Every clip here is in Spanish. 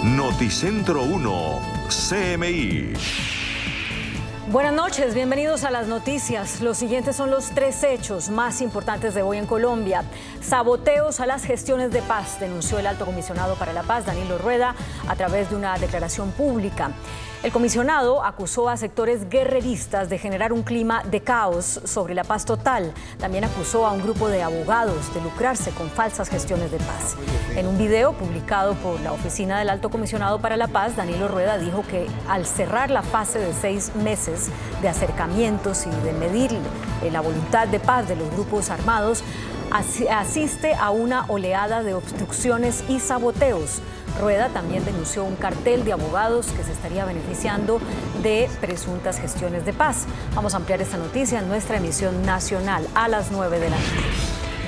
Noticentro 1, CMI. Buenas noches, bienvenidos a las noticias. Los siguientes son los 3 hechos más importantes de hoy en Colombia. Saboteos a las gestiones de paz, denunció el Alto Comisionado para la Paz, Danilo Rueda, a través de una declaración pública. El comisionado acusó a sectores guerreristas de generar un clima de caos sobre la paz total. También acusó a un grupo de abogados de lucrarse con falsas gestiones de paz. En un video publicado por la Oficina del Alto Comisionado para la Paz, Danilo Rueda dijo que al cerrar la fase de 6 meses de acercamientos y de medir la voluntad de paz de los grupos armados, asiste a una oleada de obstrucciones y saboteos. Rueda también denunció un cartel de abogados que se estaría beneficiando de presuntas gestiones de paz. Vamos a ampliar esta noticia en nuestra emisión nacional a las 9 de la noche.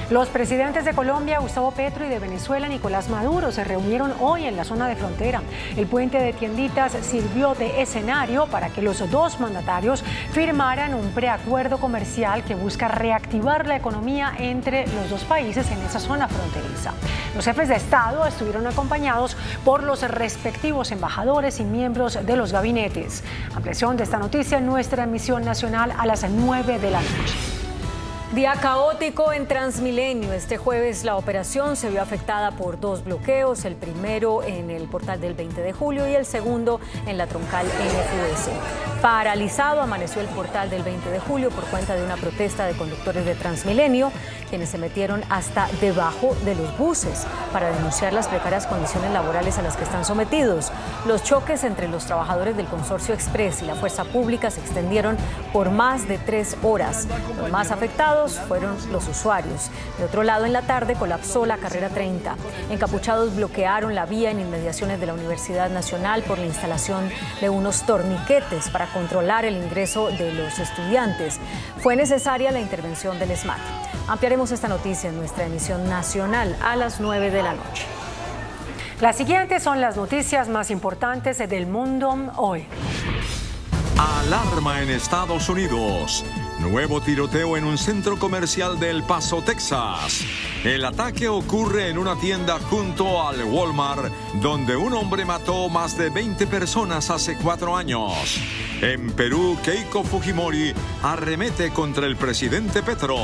Los presidentes de Colombia, Gustavo Petro, y de Venezuela, Nicolás Maduro, se reunieron hoy en la zona de frontera. El puente de Tienditas sirvió de escenario para que los dos mandatarios firmaran un preacuerdo comercial que busca reactivar la economía entre los dos países en esa zona fronteriza. Los jefes de Estado estuvieron acompañados por los respectivos embajadores y miembros de los gabinetes. Ampliación de esta noticia en nuestra emisión nacional a las 9 de la noche. Día caótico en Transmilenio. Este jueves la operación se vio afectada por 2 bloqueos, el primero en el portal del 20 de julio y el segundo en la troncal NQS. Paralizado amaneció el portal del 20 de julio por cuenta de una protesta de conductores de Transmilenio, quienes se metieron hasta debajo de los buses para denunciar las precarias condiciones laborales a las que están sometidos. Los choques entre los trabajadores del Consorcio Express y la fuerza pública se extendieron por más de 3 horas. Los más afectados fueron los usuarios. De otro lado, en la tarde colapsó la carrera 30. Encapuchados bloquearon la vía en inmediaciones de la Universidad Nacional por la instalación de unos torniquetes para controlar el ingreso de los estudiantes. Fue necesaria la intervención del SMAT. Ampliaremos esta noticia en nuestra emisión nacional a las 9 de la noche. Las siguientes son las noticias más importantes del mundo hoy. Alarma en Estados Unidos. Nuevo tiroteo en un centro comercial de El Paso, Texas. El ataque ocurre en una tienda junto al Walmart, donde un hombre mató más de 20 personas hace 4 años. En Perú, Keiko Fujimori arremete contra el presidente Petro.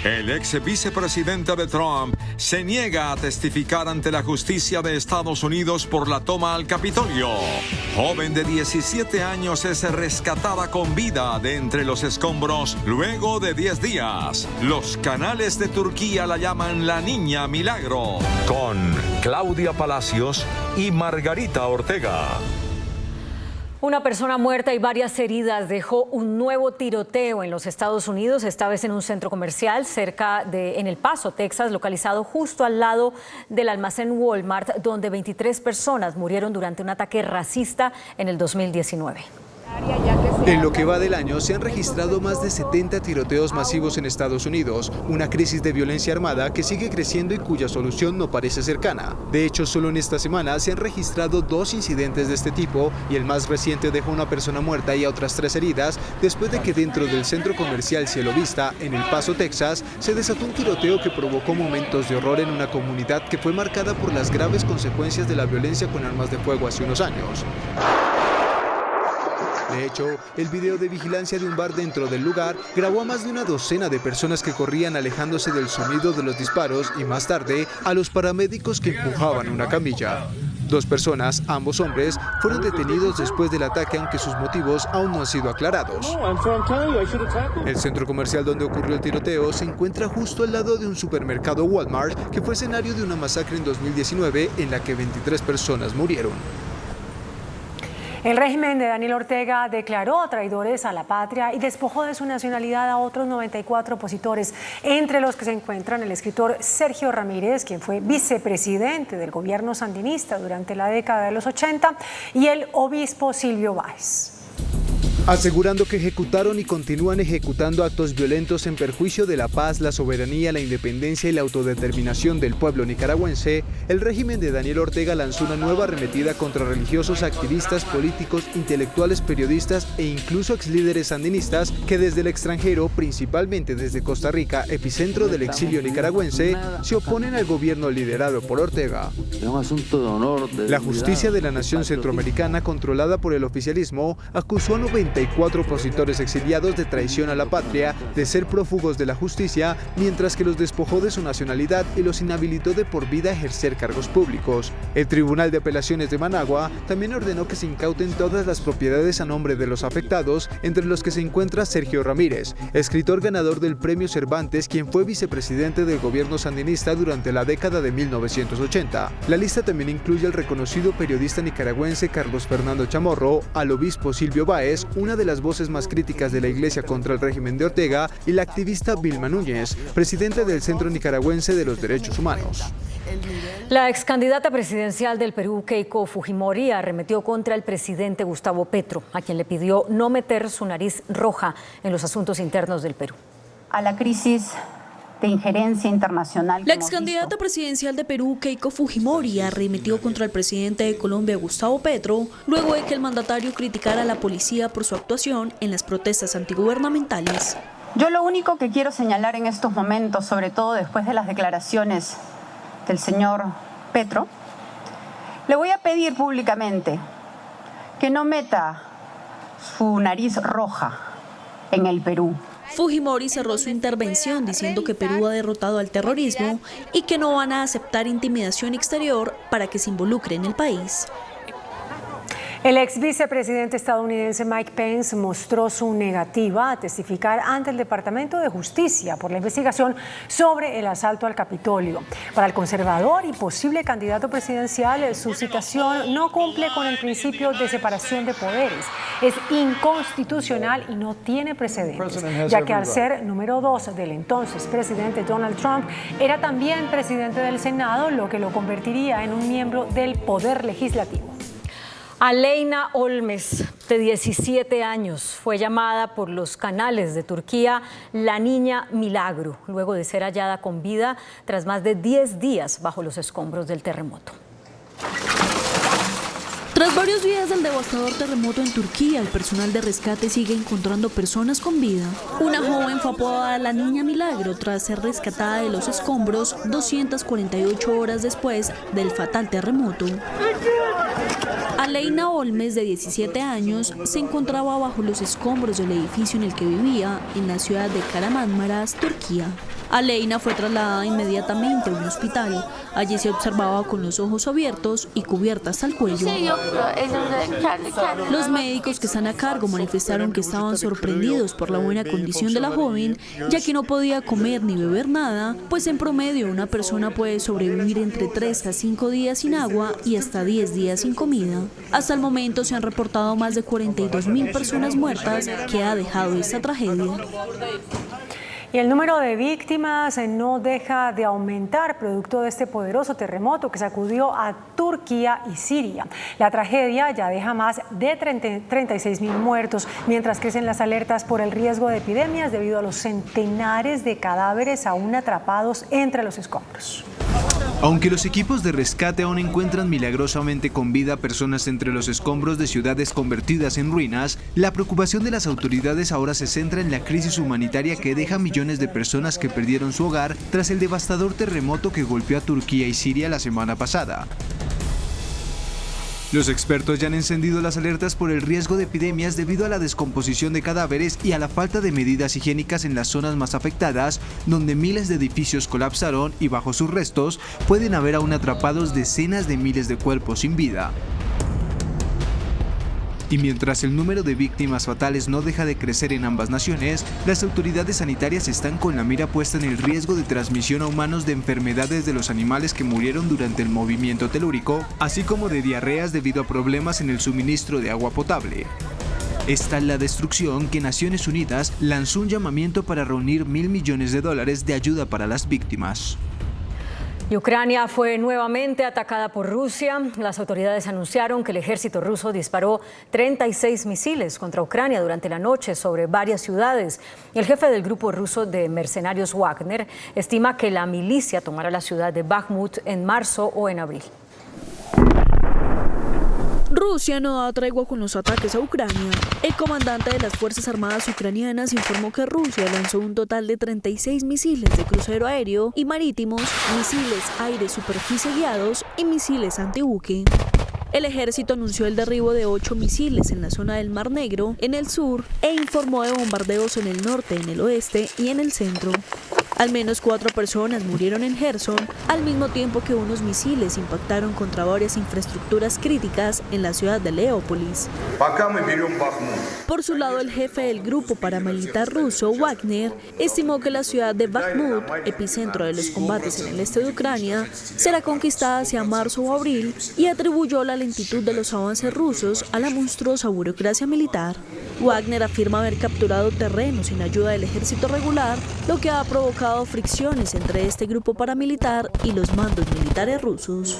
El ex vicepresidente de Trump se niega a testificar ante la justicia de Estados Unidos por la toma al Capitolio. Joven de 17 años es rescatada con vida de entre los escombros luego de 10 días. Los canales de Turquía la llaman la Niña Milagro. Con Claudia Palacios y Margarita Ortega. Una persona muerta y varias heridas dejó un nuevo tiroteo en los Estados Unidos, esta vez en un centro comercial en El Paso, Texas, localizado justo al lado del almacén Walmart, donde 23 personas murieron durante un ataque racista en el 2019. En lo que va del año se han registrado más de 70 tiroteos masivos en Estados Unidos, una crisis de violencia armada que sigue creciendo y cuya solución no parece cercana. De hecho, solo en esta semana se han registrado 2 incidentes de este tipo y el más reciente dejó a una persona muerta y a otras 3 heridas después de que dentro del centro comercial Cielo Vista, en El Paso, Texas, se desató un tiroteo que provocó momentos de horror en una comunidad que fue marcada por las graves consecuencias de la violencia con armas de fuego hace unos años. De hecho, el video de vigilancia de un bar dentro del lugar grabó a más de una docena de personas que corrían alejándose del sonido de los disparos y más tarde a los paramédicos que empujaban una camilla. 2 personas, ambos hombres, fueron detenidos después del ataque, aunque sus motivos aún no han sido aclarados. El centro comercial donde ocurrió el tiroteo se encuentra justo al lado de un supermercado Walmart que fue escenario de una masacre en 2019 en la que 23 personas murieron. El régimen de Daniel Ortega declaró traidores a la patria y despojó de su nacionalidad a otros 94 opositores, entre los que se encuentran el escritor Sergio Ramírez, quien fue vicepresidente del gobierno sandinista durante la década de los 80, y el obispo Silvio Báez. asegurando que ejecutaron y continúan ejecutando actos violentos en perjuicio de la paz, la soberanía, la independencia y la autodeterminación del pueblo nicaragüense. El régimen de Daniel Ortega lanzó una nueva arremetida contra religiosos, activistas, políticos, intelectuales, periodistas e incluso exlíderes sandinistas que desde el extranjero, principalmente desde Costa Rica, epicentro del exilio nicaragüense, se oponen al gobierno liderado por Ortega. Es un asunto de honor. La justicia de la nación centroamericana, controlada por el oficialismo, acusó a 94 opositores exiliados de traición a la patria, de ser prófugos de la justicia, mientras que los despojó de su nacionalidad y los inhabilitó de por vida a ejercer cargos públicos. El Tribunal de Apelaciones de Managua también ordenó que se incauten todas las propiedades a nombre de los afectados, entre los que se encuentra Sergio Ramírez, escritor ganador del Premio Cervantes, quien fue vicepresidente del gobierno sandinista durante la década de 1980. La lista también incluye al reconocido periodista nicaragüense Carlos Fernando Chamorro, al obispo Silvio Báez, una de las voces más críticas de la Iglesia contra el régimen de Ortega, y la activista Vilma Núñez, presidente del Centro Nicaragüense de los Derechos Humanos. La ex candidata presidencial del Perú, Keiko Fujimori, arremetió contra el presidente Gustavo Petro, a quien le pidió no meter su nariz roja en los asuntos internos del Perú. A la crisis de injerencia internacional. La ex candidata presidencial de Perú, Keiko Fujimori, arremetió contra el presidente de Colombia, Gustavo Petro, luego de que el mandatario criticara a la policía por su actuación en las protestas antigubernamentales. Yo lo único que quiero señalar en estos momentos, sobre todo después de las declaraciones del señor Petro, le voy a pedir públicamente que no meta su nariz roja en el Perú. Fujimori cerró su intervención diciendo que Perú ha derrotado al terrorismo y que no van a aceptar intimidación exterior para que se involucre en el país. El ex vicepresidente estadounidense Mike Pence mostró su negativa a testificar ante el Departamento de Justicia por la investigación sobre el asalto al Capitolio. Para el conservador y posible candidato presidencial, su citación no cumple con el principio de separación de poderes. Es inconstitucional y no tiene precedentes, ya que al ser número 2 del entonces presidente Donald Trump, era también presidente del Senado, lo que lo convertiría en un miembro del Poder Legislativo. Aleyna Olmes, de 17 años, fue llamada por los canales de Turquía la niña milagro, luego de ser hallada con vida tras más de 10 días bajo los escombros del terremoto. Tras varios días del devastador terremoto en Turquía, el personal de rescate sigue encontrando personas con vida. Una joven fue apodada la Niña Milagro tras ser rescatada de los escombros 248 horas después del fatal terremoto. Aleyna Olmes, de 17 años, se encontraba bajo los escombros del edificio en el que vivía en la ciudad de Kahramanmaraş, Turquía. Aleyna fue trasladada inmediatamente a un hospital. Allí se observaba con los ojos abiertos y cubierta hasta el cuello. Los médicos que están a cargo manifestaron que estaban sorprendidos por la buena condición de la joven, ya que no podía comer ni beber nada, pues en promedio una persona puede sobrevivir entre 3 a 5 días sin agua y hasta 10 días sin comida. Hasta el momento se han reportado más de 42.000 personas muertas que ha dejado esta tragedia. Y el número de víctimas no deja de aumentar producto de este poderoso terremoto que sacudió a Turquía y Siria. La tragedia ya deja más de 36.000 muertos, mientras crecen las alertas por el riesgo de epidemias debido a los centenares de cadáveres aún atrapados entre los escombros. Aunque los equipos de rescate aún encuentran milagrosamente con vida a personas entre los escombros de ciudades convertidas en ruinas, la preocupación de las autoridades ahora se centra en la crisis humanitaria que deja millones de personas que perdieron su hogar tras el devastador terremoto que golpeó a Turquía y Siria la semana pasada. Los expertos ya han encendido las alertas por el riesgo de epidemias debido a la descomposición de cadáveres y a la falta de medidas higiénicas en las zonas más afectadas, donde miles de edificios colapsaron y bajo sus restos pueden haber aún atrapados decenas de miles de cuerpos sin vida. Y mientras el número de víctimas fatales no deja de crecer en ambas naciones, las autoridades sanitarias están con la mira puesta en el riesgo de transmisión a humanos de enfermedades de los animales que murieron durante el movimiento telúrico, así como de diarreas debido a problemas en el suministro de agua potable. Es tal la destrucción que Naciones Unidas lanzó un llamamiento para reunir $1.000 millones de ayuda para las víctimas. Y Ucrania fue nuevamente atacada por Rusia. Las autoridades anunciaron que el ejército ruso disparó 36 misiles contra Ucrania durante la noche sobre varias ciudades. El jefe del grupo ruso de mercenarios Wagner estima que la milicia tomará la ciudad de Bakhmut en marzo o en abril. Rusia no da tregua con los ataques a Ucrania. El comandante de las Fuerzas Armadas ucranianas informó que Rusia lanzó un total de 36 misiles de crucero aéreo y marítimos, misiles aire-superficie guiados y misiles antibuque. El ejército anunció el derribo de 8 misiles en la zona del Mar Negro, en el sur, e informó de bombardeos en el norte, en el oeste y en el centro. Al menos 4 personas murieron en Gerson, al mismo tiempo que unos misiles impactaron contra varias infraestructuras críticas en la ciudad de Leópolis. Por su lado, el jefe del grupo paramilitar ruso, Wagner, estimó que la ciudad de Bakhmut, epicentro de los combates en el este de Ucrania, será conquistada hacia marzo o abril y atribuyó la lentitud de los avances rusos a la monstruosa burocracia militar. Wagner afirma haber capturado terreno sin ayuda del ejército regular, lo que ha provocado fricciones entre este grupo paramilitar y los mandos militares rusos.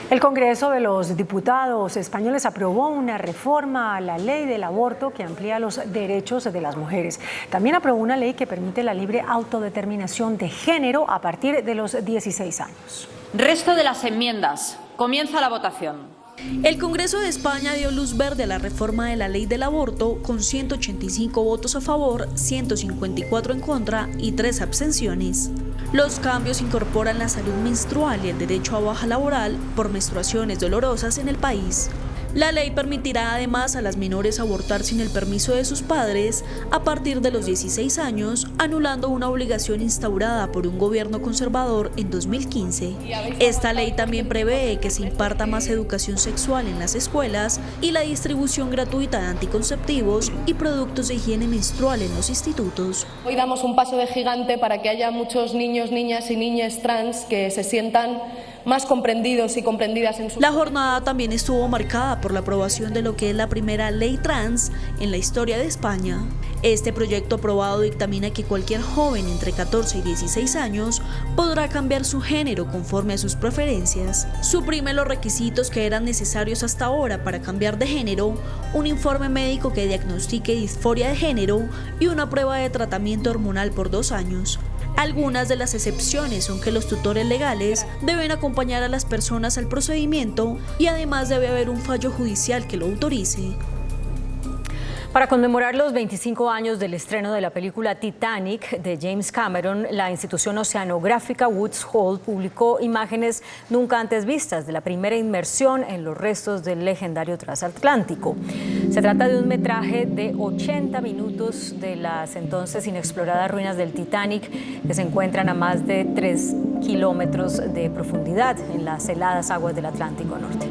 El Congreso de los Diputados españoles aprobó una reforma a la ley del aborto que amplía los derechos de las mujeres. También aprobó una ley que permite la libre autodeterminación de género a partir de los 16 años. Resto de las enmiendas. Comienza la votación. El Congreso de España dio luz verde a la reforma de la ley del aborto con 185 votos a favor, 154 en contra y 3 abstenciones. Los cambios incorporan la salud menstrual y el derecho a baja laboral por menstruaciones dolorosas en el país. La ley permitirá además a las menores abortar sin el permiso de sus padres a partir de los 16 años, anulando una obligación instaurada por un gobierno conservador en 2015. Esta ley también prevé que se imparta más educación sexual en las escuelas y la distribución gratuita de anticonceptivos y productos de higiene menstrual en los institutos. Hoy damos un paso de gigante para que haya muchos niños, niñas y niñas trans que se sientan más comprendidos y comprendidas en su... La jornada también estuvo marcada por la aprobación de lo que es la primera ley trans en la historia de España. Este proyecto aprobado dictamina que cualquier joven entre 14 y 16 años podrá cambiar su género conforme a sus preferencias. Suprime los requisitos que eran necesarios hasta ahora para cambiar de género, un informe médico que diagnostique disforia de género y una prueba de tratamiento hormonal por 2 años. Algunas de las excepciones son que los tutores legales deben acompañar a las personas al procedimiento y además debe haber un fallo judicial que lo autorice. Para conmemorar los 25 años del estreno de la película Titanic de James Cameron, la institución oceanográfica Woods Hole publicó imágenes nunca antes vistas de la primera inmersión en los restos del legendario transatlántico. Se trata de un metraje de 80 minutos de las entonces inexploradas ruinas del Titanic, que se encuentran a más de 3 kilómetros de profundidad en las heladas aguas del Atlántico Norte.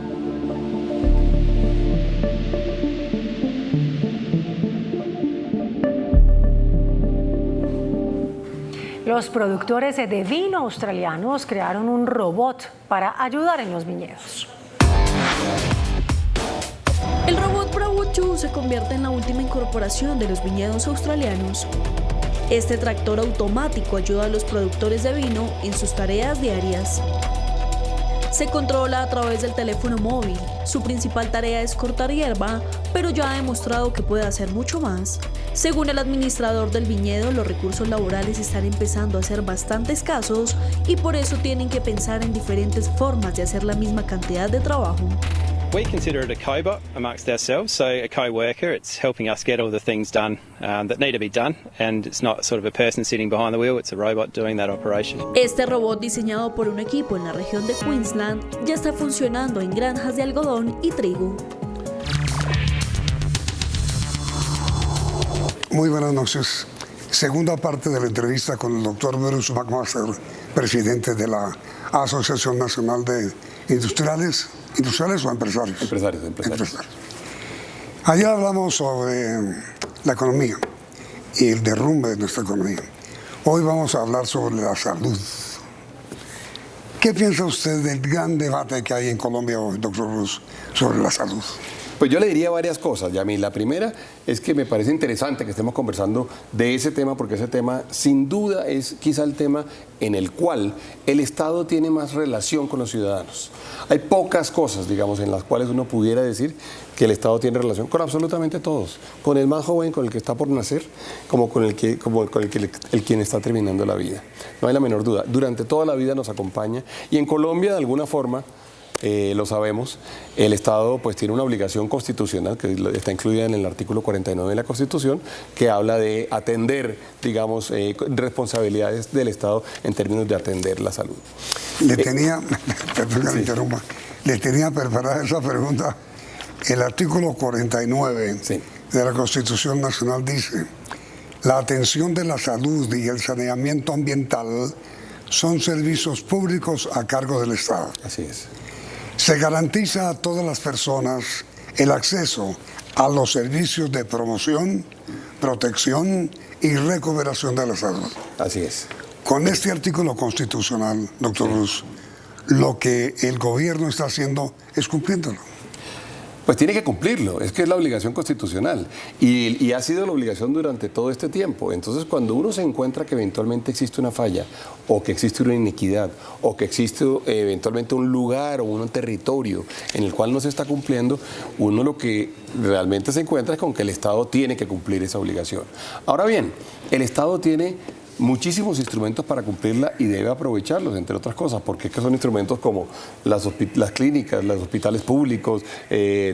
Los productores de vino australianos crearon un robot para ayudar en los viñedos. El robot Brawochu se convierte en la última incorporación de los viñedos australianos. Este tractor automático ayuda a los productores de vino en sus tareas diarias. Se controla a través del teléfono móvil. Su principal tarea es cortar hierba, pero ya ha demostrado que puede hacer mucho más. Según el administrador del viñedo, los recursos laborales están empezando a ser bastante escasos y por eso tienen que pensar en diferentes formas de hacer la misma cantidad de trabajo. We consider it a cobot amongst ourselves, so a co-worker. It's helping us get all the things done that need to be done, and it's not sort of a person sitting behind the wheel, it's a robot doing that operation. Este robot, diseñado por un equipo en la región de Queensland, ya está funcionando en granjas de algodón y trigo. Muy buenas noches. Segunda parte de la entrevista con el doctor Bruce McMaster, presidente de la Asociación Nacional de ¿Industriales o empresarios? Empresarios. Ayer hablamos sobre la economía y el derrumbe de nuestra economía. Hoy vamos a hablar sobre la salud. ¿Qué piensa usted del gran debate que hay en Colombia hoy, doctor Bruce, sobre la salud? Pues yo le diría varias cosas, Yamil. La primera es que me parece interesante que estemos conversando de ese tema, porque ese tema sin duda es quizá el tema en el cual el Estado tiene más relación con los ciudadanos. Hay pocas cosas, digamos, en las cuales uno pudiera decir que el Estado tiene relación con absolutamente todos, con el más joven, con el que está por nacer, como con el quien está terminando la vida. No hay la menor duda. Durante toda la vida nos acompaña, y en Colombia, de alguna forma, lo sabemos, el Estado pues tiene una obligación constitucional que está incluida en el artículo 49 de la Constitución, que habla de atender, digamos, responsabilidades del Estado en términos de atender la salud. Le tenía, perdón que me interrumpa, le tenía preparada esa pregunta. El artículo 49 de la Constitución Nacional dice: la atención de la salud y el saneamiento ambiental son servicios públicos a cargo del Estado. Así es. Se garantiza a todas las personas el acceso a los servicios de promoción, protección y recuperación de la salud. Así es. Con este artículo constitucional, doctor Ruz, lo que el gobierno está haciendo es cumpliéndolo. Pues tiene que cumplirlo, es que es la obligación constitucional y ha sido la obligación durante todo este tiempo. Entonces, cuando uno se encuentra que eventualmente existe una falla o que existe una inequidad o que existe eventualmente un lugar o un territorio en el cual no se está cumpliendo, uno lo que realmente se encuentra es con que el Estado tiene que cumplir esa obligación. Ahora bien, el Estado tiene muchísimos instrumentos para cumplirla y debe aprovecharlos, entre otras cosas, porque son instrumentos como las clínicas, los hospitales públicos,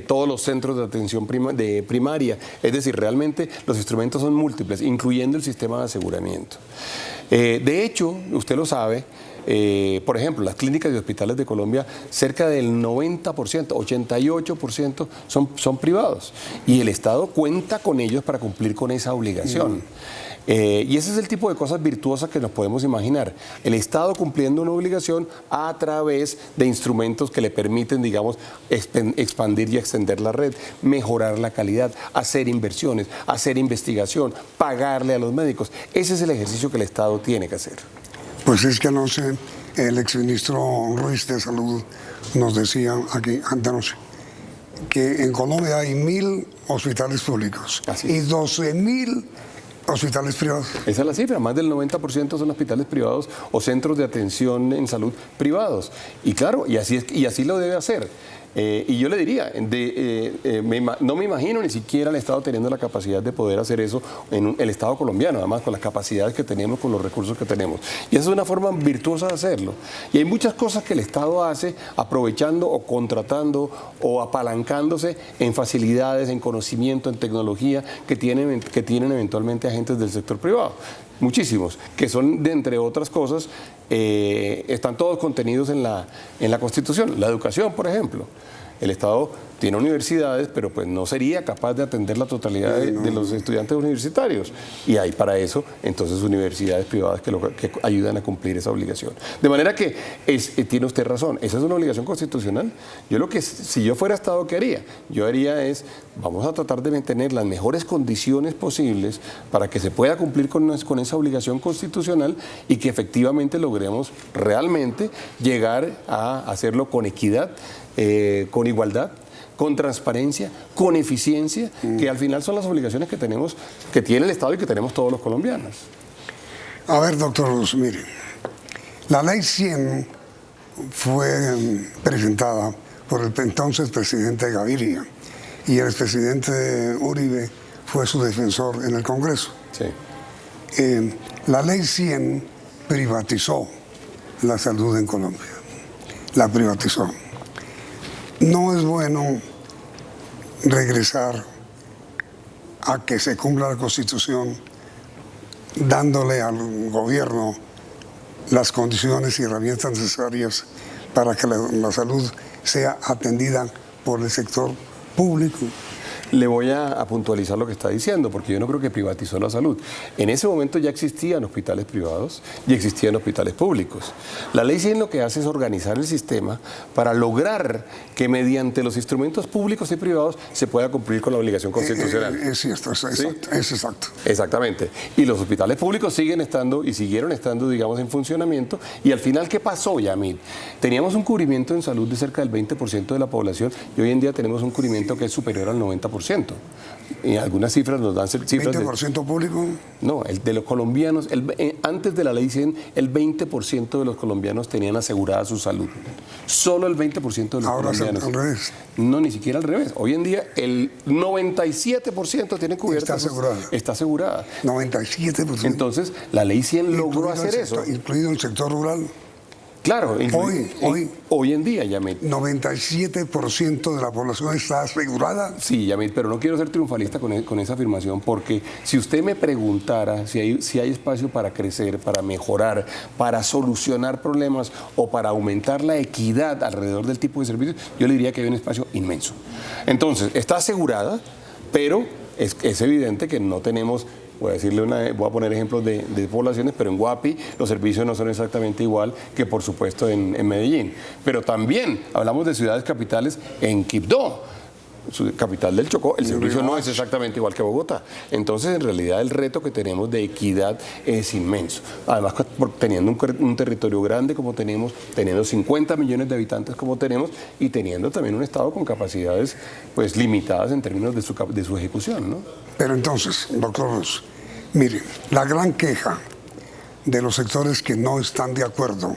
todos los centros de atención primaria. Es decir, realmente los instrumentos son múltiples, incluyendo el sistema de aseguramiento. De hecho, usted lo sabe, por ejemplo, las clínicas y hospitales de Colombia, cerca del 90%, 88% son privados, y el Estado cuenta con ellos para cumplir con esa obligación. Y ese es el tipo de cosas virtuosas que nos podemos imaginar. El Estado cumpliendo una obligación a través de instrumentos que le permiten, digamos, expandir y extender la red, mejorar la calidad, hacer inversiones, hacer investigación, pagarle a los médicos. Ese es el ejercicio que el Estado tiene que hacer. Pues es que anoche el exministro Ruiz de Salud nos decía aquí, anoche, que en Colombia hay 1.000 hospitales públicos y 12.000 hospitales privados. Esa es la cifra, más del 90% son hospitales privados o centros de atención en salud privados. Y claro, y así lo debe hacer. Y yo le diría, no me imagino ni siquiera el Estado teniendo la capacidad de poder hacer eso en el Estado colombiano, además con las capacidades que tenemos, con los recursos que tenemos. Y esa es una forma virtuosa de hacerlo. Y hay muchas cosas que el Estado hace aprovechando o contratando o apalancándose en facilidades, en conocimiento, en tecnología que tienen eventualmente agentes del sector privado. Muchísimos, que son, de entre otras cosas, están todos contenidos en la Constitución. La educación, por ejemplo. El Estado tiene universidades, pero pues no sería capaz de atender la totalidad de los estudiantes universitarios. Y hay para eso, entonces, universidades privadas que ayudan a cumplir esa obligación. De manera que tiene usted razón, esa es una obligación constitucional. Si yo fuera Estado, ¿qué haría? Yo haría vamos a tratar de mantener las mejores condiciones posibles para que se pueda cumplir con esa obligación constitucional y que efectivamente logremos realmente llegar a hacerlo con equidad, con igualdad, con transparencia, con eficiencia, que al final son las obligaciones que tiene el Estado y que tenemos todos los colombianos. A ver, doctor Ruz, mire, la ley 100 fue presentada por el entonces presidente Gaviria y el expresidente Uribe fue su defensor en el Congreso. Sí. La ley 100 privatizó la salud en Colombia, la privatizó. No es bueno regresar a que se cumpla la Constitución dándole al gobierno las condiciones y herramientas necesarias para que la salud sea atendida por el sector público. Le voy a puntualizar lo que está diciendo, porque yo no creo que privatizó la salud. En ese momento ya existían hospitales privados y existían hospitales públicos. La ley 100 lo que hace es organizar el sistema para lograr que mediante los instrumentos públicos y privados se pueda cumplir con la obligación constitucional. Es cierto, es exacto, ¿sí? Es exacto. Exactamente. Y los hospitales públicos siguen estando y siguieron estando, digamos, en funcionamiento. Y al final, ¿qué pasó, Yamil? Teníamos un cubrimiento en salud de cerca del 20% de la población y hoy en día tenemos un cubrimiento que es superior al 90%. Y algunas cifras nos dan cifras ¿20% público? No, el de los colombianos, antes de la ley 100, el 20% de los colombianos tenían asegurada su salud. Solo el 20% de los colombianos. Al revés. No, ni siquiera al revés. Hoy en día el 97% tiene cubierta. Está asegurada. Está asegurada. 97%. Entonces, la ley 100 logró hacer eso. Incluido el sector rural. Claro, hoy en día, Yamil. 97% de la población está asegurada. Sí, Yamil, pero no quiero ser triunfalista con esa afirmación, porque si usted me preguntara si hay espacio para crecer, para mejorar, para solucionar problemas o para aumentar la equidad alrededor del tipo de servicios, yo le diría que hay un espacio inmenso. Entonces, está asegurada, pero es evidente que no tenemos... Voy a poner ejemplos de poblaciones, pero en Guapi los servicios no son exactamente igual que, por supuesto, en Medellín. Pero también hablamos de ciudades capitales en Quibdó, su capital del Chocó, el servicio no es exactamente igual que Bogotá. Entonces, en realidad, el reto que tenemos de equidad es inmenso. Además, teniendo un territorio grande como tenemos, teniendo 50 millones de habitantes como tenemos y teniendo también un Estado con capacidades pues limitadas en términos de su ejecución, ¿no? Pero entonces, doctor Ruz, mire, la gran queja de los sectores que no están de acuerdo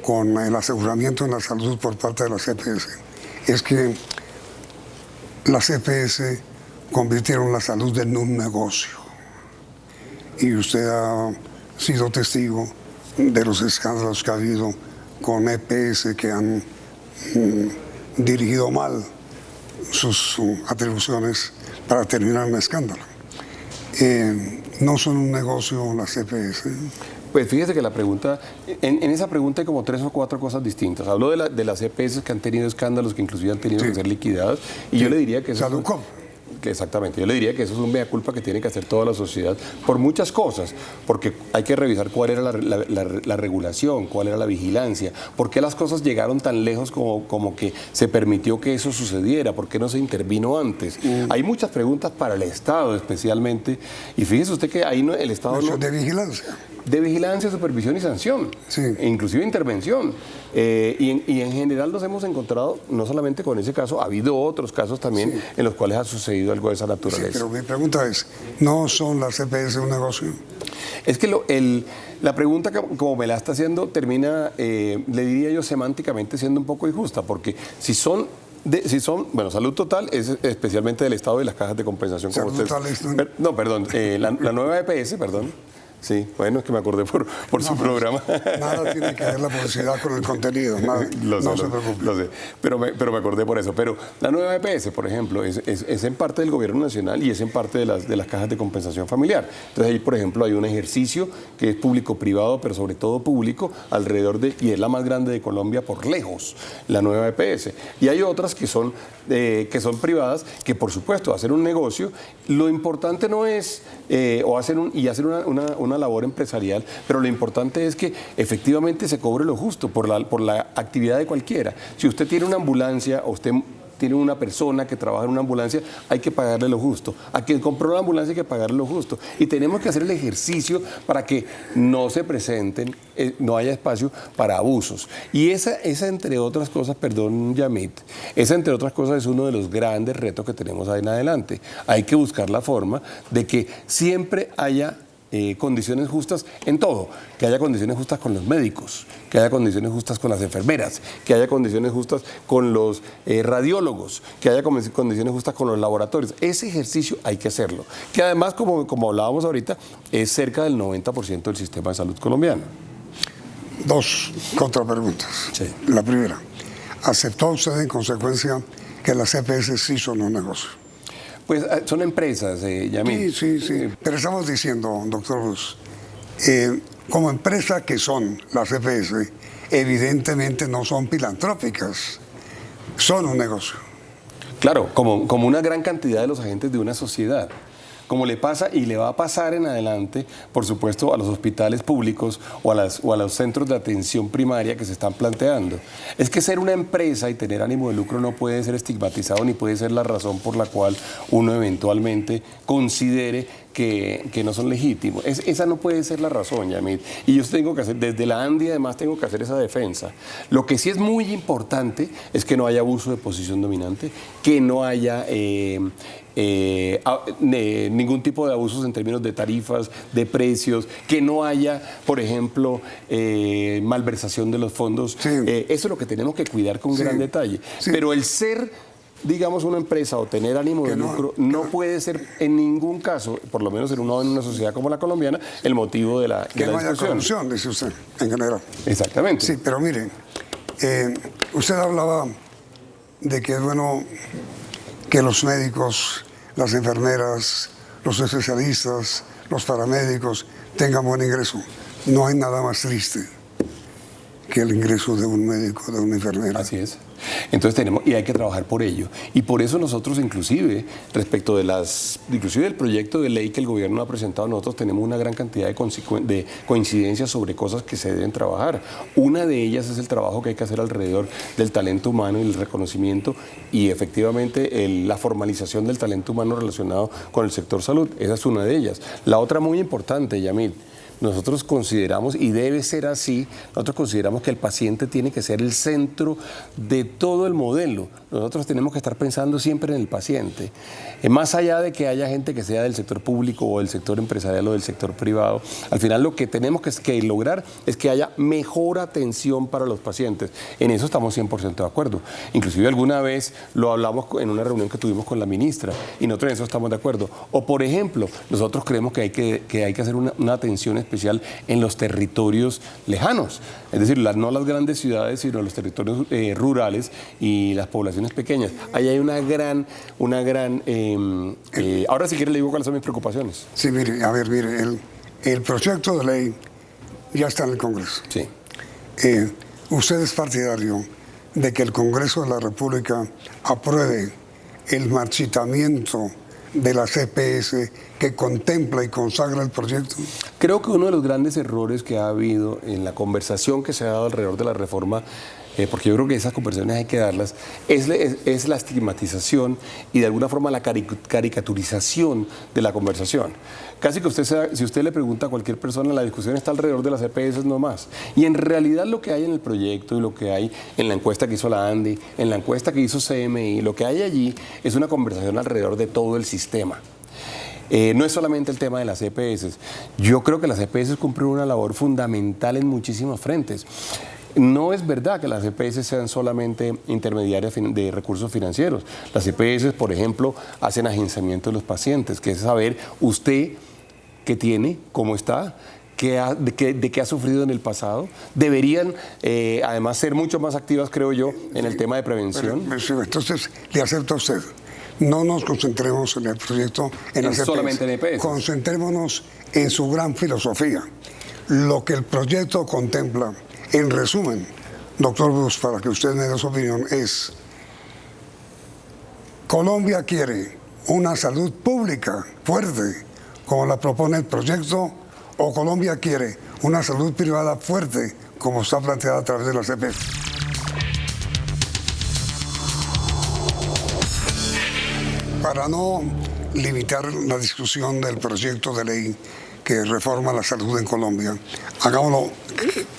con el aseguramiento en la salud por parte de las EPS es que las EPS convirtieron la salud en un negocio. Y usted ha sido testigo de los escándalos que ha habido con EPS que han dirigido mal sus atribuciones para terminar un escándalo. ¿No son un negocio las EPS? Pues fíjese que la pregunta, en esa pregunta hay como 3 o 4 cosas distintas. Habló de las EPS que han tenido escándalos, que inclusive han tenido que ser liquidadas, y yo le diría que eso... Exactamente, yo le diría que eso es un mea culpa que tiene que hacer toda la sociedad por muchas cosas, porque hay que revisar cuál era la regulación, cuál era la vigilancia, por qué las cosas llegaron tan lejos como que se permitió que eso sucediera, por qué no se intervino antes. Hay muchas preguntas para el Estado especialmente, y fíjese usted que ahí el Estado no... de vigilancia. De vigilancia, supervisión y sanción, e inclusive intervención. Y en general nos hemos encontrado, no solamente con ese caso, ha habido otros casos también en los cuales ha sucedido algo de esa naturaleza. Sí, pero mi pregunta es, ¿no son las EPS un negocio? Es que la pregunta, como me la está haciendo, termina, le diría yo, semánticamente siendo un poco injusta, porque si son, bueno, salud total es especialmente del Estado y las cajas de compensación. Como no, perdón, la nueva EPS, perdón. Sí, bueno, es que me acordé por su programa. Nada tiene que ver la publicidad con el contenido, nada, no se preocupe. Lo sé, pero me acordé por eso. Pero la nueva EPS, por ejemplo, es en parte del gobierno nacional y es en parte de las cajas de compensación familiar. Entonces ahí, por ejemplo, hay un ejercicio que es público-privado, pero sobre todo público, y es la más grande de Colombia por lejos, la nueva EPS. Y hay otras que son privadas, que por supuesto hacen un negocio. Lo importante no es hacer una labor empresarial, pero lo importante es que efectivamente se cobre lo justo por la actividad de cualquiera. Si usted tiene una ambulancia o usted tiene una persona que trabaja en una ambulancia, hay que pagarle lo justo. A quien compró la ambulancia hay que pagarle lo justo. Y tenemos que hacer el ejercicio para que no se presenten, no haya espacio para abusos. Y esa entre otras cosas, perdón, Yamit, esa entre otras cosas es uno de los grandes retos que tenemos ahí en adelante. Hay que buscar la forma de que siempre haya condiciones justas en todo, que haya condiciones justas con los médicos, que haya condiciones justas con las enfermeras, que haya condiciones justas con los radiólogos, que haya condiciones justas con los laboratorios. Ese ejercicio hay que hacerlo, que además, como hablábamos ahorita, es cerca del 90% del sistema de salud colombiano. 2 contrapreguntas. Sí. La primera, ¿aceptó usted en consecuencia que las EPS sí son un negocio? Pues son empresas, Yamil. Sí. Pero estamos diciendo, doctor Ruz, como empresa que son las EPS, evidentemente no son filantrópicas, son un negocio. Claro, como una gran cantidad de los agentes de una sociedad. Como le pasa y le va a pasar en adelante, por supuesto, a los hospitales públicos o a los centros de atención primaria que se están planteando. Es que ser una empresa y tener ánimo de lucro no puede ser estigmatizado ni puede ser la razón por la cual uno eventualmente considere que no son legítimos. Esa no puede ser la razón, Yamit. Y yo tengo que hacer, desde la ANDI además tengo que hacer esa defensa. Lo que sí es muy importante es que no haya abuso de posición dominante, que no haya ningún tipo de abusos en términos de tarifas, de precios, que no haya, por ejemplo, malversación de los fondos. Sí. Eso es lo que tenemos que cuidar con gran detalle. Sí. Pero el ser, digamos, una empresa o tener ánimo de lucro no puede ser en ningún caso, por lo menos en una sociedad como la colombiana, el motivo de la que no haya corrupción, dice usted, en general. Exactamente. Sí, pero mire, usted hablaba de que es bueno que los médicos, las enfermeras, los especialistas, los paramédicos tengan buen ingreso. No hay nada más triste que el ingreso de un médico, de una enfermera. Así es. Entonces y hay que trabajar por ello. Y por eso nosotros inclusive, respecto de inclusive del proyecto de ley que el gobierno ha presentado, nosotros tenemos una gran cantidad de coincidencias sobre cosas que se deben trabajar. Una de ellas es el trabajo que hay que hacer alrededor del talento humano y el reconocimiento y efectivamente la formalización del talento humano relacionado con el sector salud. Esa es una de ellas. La otra muy importante, Yamil, nosotros consideramos, y debe ser así, nosotros consideramos que el paciente tiene que ser el centro de todo el modelo. Nosotros tenemos que estar pensando siempre en el paciente. Más allá de que haya gente que sea del sector público o del sector empresarial o del sector privado, al final lo que tenemos que lograr es que haya mejor atención para los pacientes. En eso estamos 100% de acuerdo. Inclusive alguna vez lo hablamos en una reunión que tuvimos con la ministra y nosotros en eso estamos de acuerdo. O por ejemplo, nosotros creemos que hay que hacer una atención especial en los territorios lejanos, es decir, no las grandes ciudades, sino los territorios rurales y las poblaciones pequeñas. Ahí hay una gran ahora si quiere le digo cuáles son mis preocupaciones. Sí, mire, el proyecto de ley ya está en el Congreso. Sí. Usted es partidario de que el Congreso de la República apruebe el marchitamiento de la CPS que contempla y consagra el proyecto? Creo que uno de los grandes errores que ha habido en la conversación que se ha dado alrededor de la reforma, porque yo creo que esas conversaciones hay que darlas, es la estigmatización y de alguna forma la caricaturización de la conversación. Casi que si usted le pregunta a cualquier persona, la discusión está alrededor de las EPS no más. Y en realidad lo que hay en el proyecto y lo que hay en la encuesta que hizo la ANDI, en la encuesta que hizo CMI, lo que hay allí es una conversación alrededor de todo el sistema. No es solamente el tema de las EPS. Yo creo que las EPS cumplen una labor fundamental en muchísimos frentes. No es verdad que las EPS sean solamente intermediarias de recursos financieros. Las EPS, por ejemplo, hacen agenciamiento de los pacientes, que es saber usted qué tiene, cómo está, de qué ha sufrido en el pasado. Deberían, además, ser mucho más activas, creo yo, en el tema de prevención. Entonces, le acepto a usted. No nos concentremos en el proyecto en las EPS. Solamente en EPS. Concentrémonos en su gran filosofía. Lo que el proyecto contempla, en resumen, doctor Bruce, para que usted me dé su opinión, es: Colombia quiere una salud pública fuerte, como la propone el proyecto, o Colombia quiere una salud privada fuerte, como está planteada a través de las EPS. Para no limitar la discusión del proyecto de ley que reforma la salud en Colombia, hagámoslo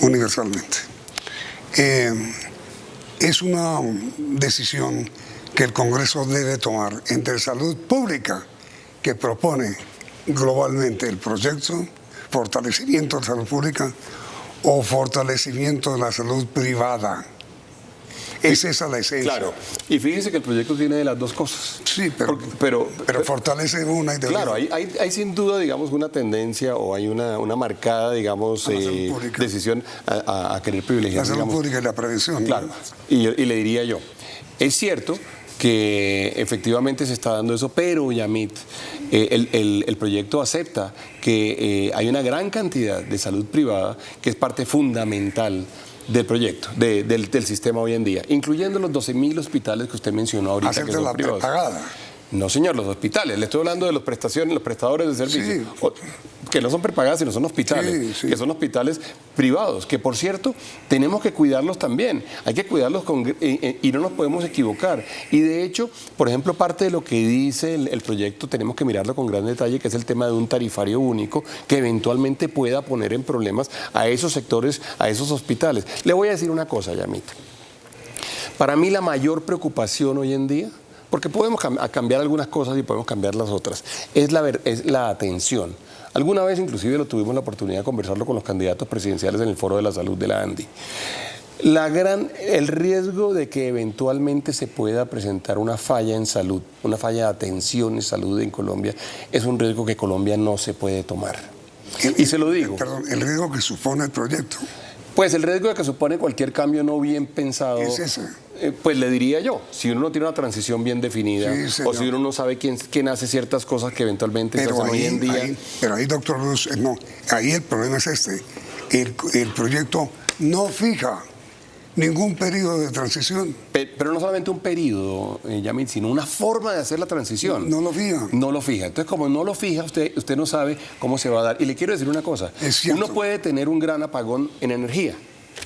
universalmente. Es una decisión que el Congreso debe tomar entre salud pública, que propone globalmente el proyecto, fortalecimiento de la salud pública, o fortalecimiento de la salud privada. Es esa la esencia. Claro, y fíjense que el proyecto tiene de las dos cosas. Sí, pero fortalece una y de claro, hay sin duda, digamos, una tendencia o hay una marcada, digamos, decisión a querer privilegiar. La salud pública y la prevención. Claro, ¿no? y le diría yo, es cierto que efectivamente se está dando eso, pero Yamit, el proyecto acepta que hay una gran cantidad de salud privada que es parte fundamental del proyecto, del sistema hoy en día, incluyendo los 12.000 hospitales que usted mencionó ahorita. Hacer que son la privados. prepagada. No, señor, los hospitales. Le estoy hablando de las prestaciones, los prestadores de servicios. Sí. Que no son prepagadas, sino son hospitales. Sí. Que son hospitales privados. Que, por cierto, tenemos que cuidarlos también. Hay que cuidarlos y no nos podemos equivocar. Y, de hecho, por ejemplo, parte de lo que dice el proyecto, tenemos que mirarlo con gran detalle, que es el tema de un tarifario único que eventualmente pueda poner en problemas a esos sectores, a esos hospitales. Le voy a decir una cosa, Yamit. Para mí la mayor preocupación hoy en día, porque podemos cambiar algunas cosas y podemos cambiar las otras, es la atención. Alguna vez inclusive tuvimos la oportunidad de conversarlo con los candidatos presidenciales en el Foro de la Salud de la ANDI. El riesgo de que eventualmente se pueda presentar una falla en salud, una falla de atención en salud en Colombia, es un riesgo que Colombia no se puede tomar. Y se lo digo. Perdón, el riesgo que supone el proyecto. Pues el riesgo de que supone cualquier cambio no bien pensado, ¿Qué es ese? Pues le diría yo, si uno no tiene una transición bien definida, Sí, o si uno no sabe quién hace ciertas cosas que eventualmente se hacen hoy en día. Pero ahí, doctor Luz, no, ahí el problema es este. El proyecto no fija ningún periodo de transición. Pero no solamente un periodo, Yamit, sino una forma de hacer la transición. No lo fija. No lo fija. Entonces, como no lo fija, usted no sabe cómo se va a dar. Y le quiero decir una cosa. Uno puede tener un gran apagón en energía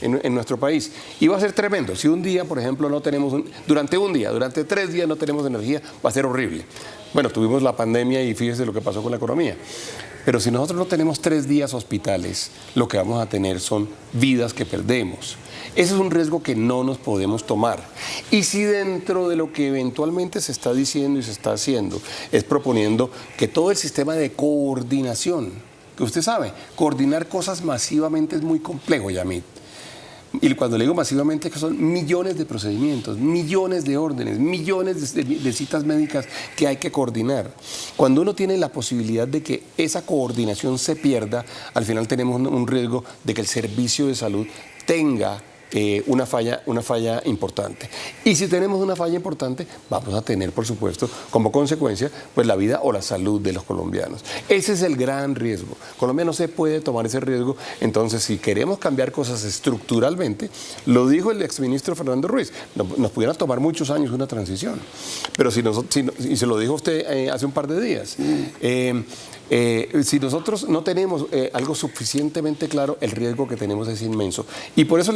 en nuestro país. Y va a ser tremendo. Si un día, por ejemplo, no tenemos, durante 3 días no tenemos energía, va a ser horrible. Bueno, tuvimos la pandemia y fíjese lo que pasó con la economía. Pero si nosotros no tenemos 3 días hospitales, lo que vamos a tener son vidas que perdemos. Ese es un riesgo que no nos podemos tomar. Y si dentro de lo que eventualmente se está diciendo y se está haciendo es proponiendo que todo el sistema de coordinación, que usted sabe, coordinar cosas masivamente es muy complejo, Yamit. Y cuando le digo masivamente, que son millones de procedimientos, millones de órdenes, millones de citas médicas que hay que coordinar. Cuando uno tiene la posibilidad de que esa coordinación se pierda, al final tenemos un riesgo de que el servicio de salud tenga una falla importante. Y si tenemos una falla importante, vamos a tener, por supuesto, como consecuencia, pues la vida o la salud de los colombianos. Ese es el gran riesgo. Colombia no se puede tomar ese riesgo. Entonces, si queremos cambiar cosas estructuralmente, lo dijo el exministro Fernando Ruiz, nos pudiera tomar muchos años una transición. Pero y se lo dijo usted hace un par de días. Si nosotros no tenemos algo suficientemente claro, el riesgo que tenemos es inmenso. Y por eso,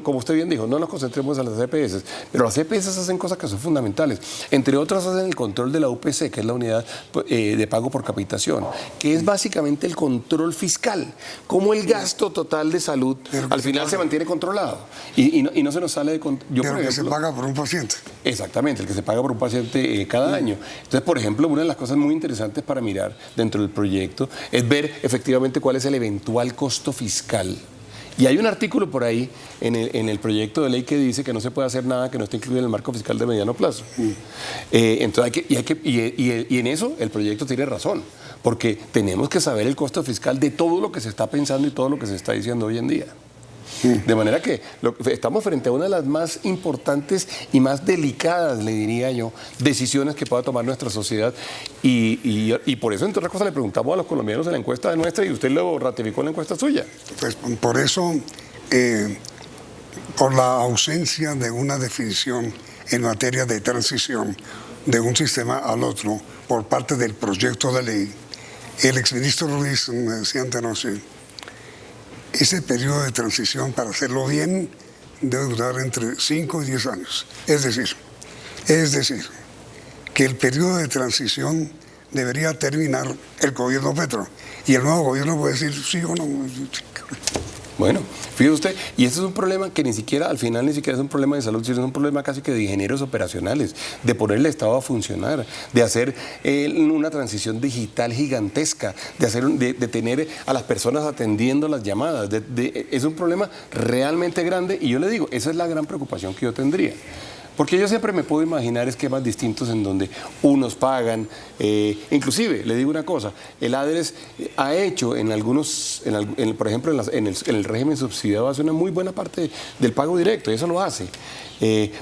como usted bien dijo, no nos concentremos en las EPS, pero las EPS hacen cosas que son fundamentales. Entre otras, hacen el control de la UPC, que es la unidad de pago por capitación, que es básicamente el control fiscal, cómo el gasto total de salud al final se mantiene controlado y no se nos sale de control. Pero que se paga por un paciente. Exactamente, el que se paga por un paciente cada año. Entonces, por ejemplo, una de las cosas muy interesantes para mirar dentro del proyecto es ver efectivamente cuál es el eventual costo fiscal. Y hay un artículo por ahí en el proyecto de ley que dice que no se puede hacer nada que no esté incluido en el marco fiscal de mediano plazo. Entonces y en eso el proyecto tiene razón, porque tenemos que saber el costo fiscal de todo lo que se está pensando y todo lo que se está diciendo hoy en día. De manera que estamos frente a una de las más importantes y más delicadas, le diría yo, decisiones que pueda tomar nuestra sociedad. Y por eso, entre otras cosas, le preguntamos a los colombianos en la encuesta nuestra y usted lo ratificó en la encuesta suya. Pues por eso, por la ausencia de una definición en materia de transición de un sistema al otro por parte del proyecto de ley, el exministro Ruiz me decía anoche, ese periodo de transición, para hacerlo bien, debe durar entre 5 y 10 años. Es decir, que el periodo de transición debería terminar el gobierno Petro. Y el nuevo gobierno puede decir sí o no. Bueno, fíjese usted, y este es un problema que al final ni siquiera es un problema de salud, sino es un problema casi que de ingenieros operacionales, de poner el Estado a funcionar, de hacer una transición digital gigantesca, de tener a las personas atendiendo las llamadas. Es un problema realmente grande y yo le digo, esa es la gran preocupación que yo tendría. Porque yo siempre me puedo imaginar esquemas distintos en donde unos pagan, inclusive, le digo una cosa, el ADRES ha hecho en algunos, por ejemplo, en el régimen subsidiado hace una muy buena parte del pago directo, y eso lo hace.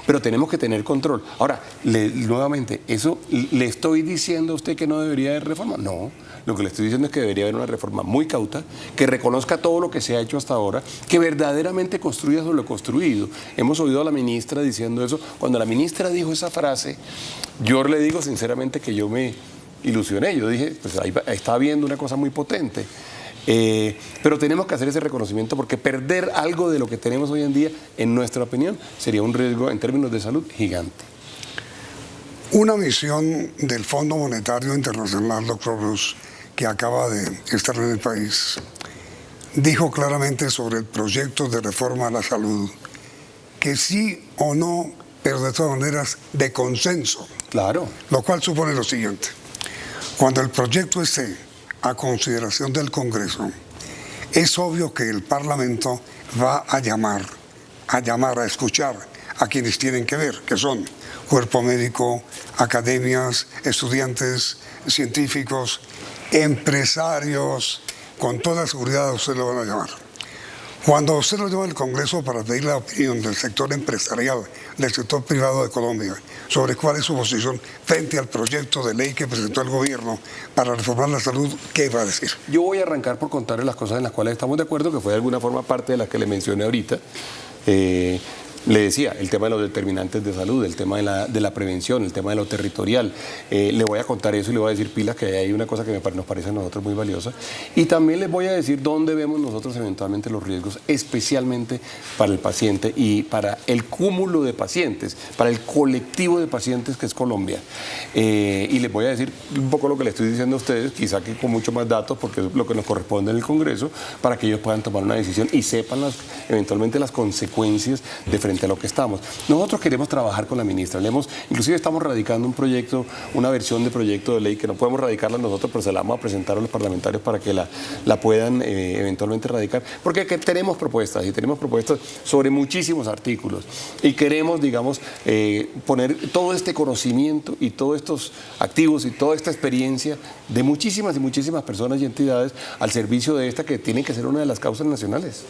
Pero tenemos que tener control. Ahora, nuevamente, ¿eso le estoy diciendo a usted que no debería de reforma? No. Lo que le estoy diciendo es que debería haber una reforma muy cauta, que reconozca todo lo que se ha hecho hasta ahora, que verdaderamente construya sobre lo construido. Hemos oído a la ministra diciendo eso. Cuando la ministra dijo esa frase, yo le digo sinceramente que yo me ilusioné. Yo dije, pues ahí está habiendo una cosa muy potente. Pero tenemos que hacer ese reconocimiento porque perder algo de lo que tenemos hoy en día, en nuestra opinión, sería un riesgo en términos de salud gigante. Una misión del Fondo Monetario Internacional, doctor Bruce, que acaba de estar en el país, dijo claramente sobre el proyecto de reforma a la salud que sí o no, pero de todas maneras de consenso. Claro. Lo cual supone lo siguiente: cuando el proyecto esté a consideración del Congreso, es obvio que el Parlamento va a llamar, a escuchar a quienes tienen que ver, que son cuerpo médico, academias, estudiantes, científicos, empresarios, con toda seguridad usted lo van a llamar. Cuando usted lo lleva al Congreso para pedir la opinión del sector empresarial, del sector privado de Colombia, sobre cuál es su posición frente al proyecto de ley que presentó el gobierno para reformar la salud, ¿qué va a decir? Yo voy a arrancar por contarles las cosas en las cuales estamos de acuerdo, que fue de alguna forma parte de las que le mencioné ahorita. Le decía, el tema de los determinantes de salud, el tema de la prevención, el tema de lo territorial. Le voy a contar eso y le voy a decir pilas, que hay una cosa que nos parece a nosotros muy valiosa. Y también les voy a decir dónde vemos nosotros eventualmente los riesgos, especialmente para el paciente y para el cúmulo de pacientes, para el colectivo de pacientes que es Colombia. Y les voy a decir un poco lo que le estoy diciendo a ustedes, quizá que con mucho más datos, porque es lo que nos corresponde en el Congreso, para que ellos puedan tomar una decisión y sepan eventualmente las consecuencias de frente a lo que estamos. Nosotros queremos trabajar con la ministra. Inclusive estamos radicando un proyecto, una versión de proyecto de ley que no podemos radicarla nosotros, pero se la vamos a presentar a los parlamentarios para que la puedan eventualmente radicar. Porque tenemos propuestas y tenemos propuestas sobre muchísimos artículos. Y queremos, digamos, poner todo este conocimiento y todos estos activos y toda esta experiencia de muchísimas y muchísimas personas y entidades al servicio de esta que tiene que ser una de las causas nacionales.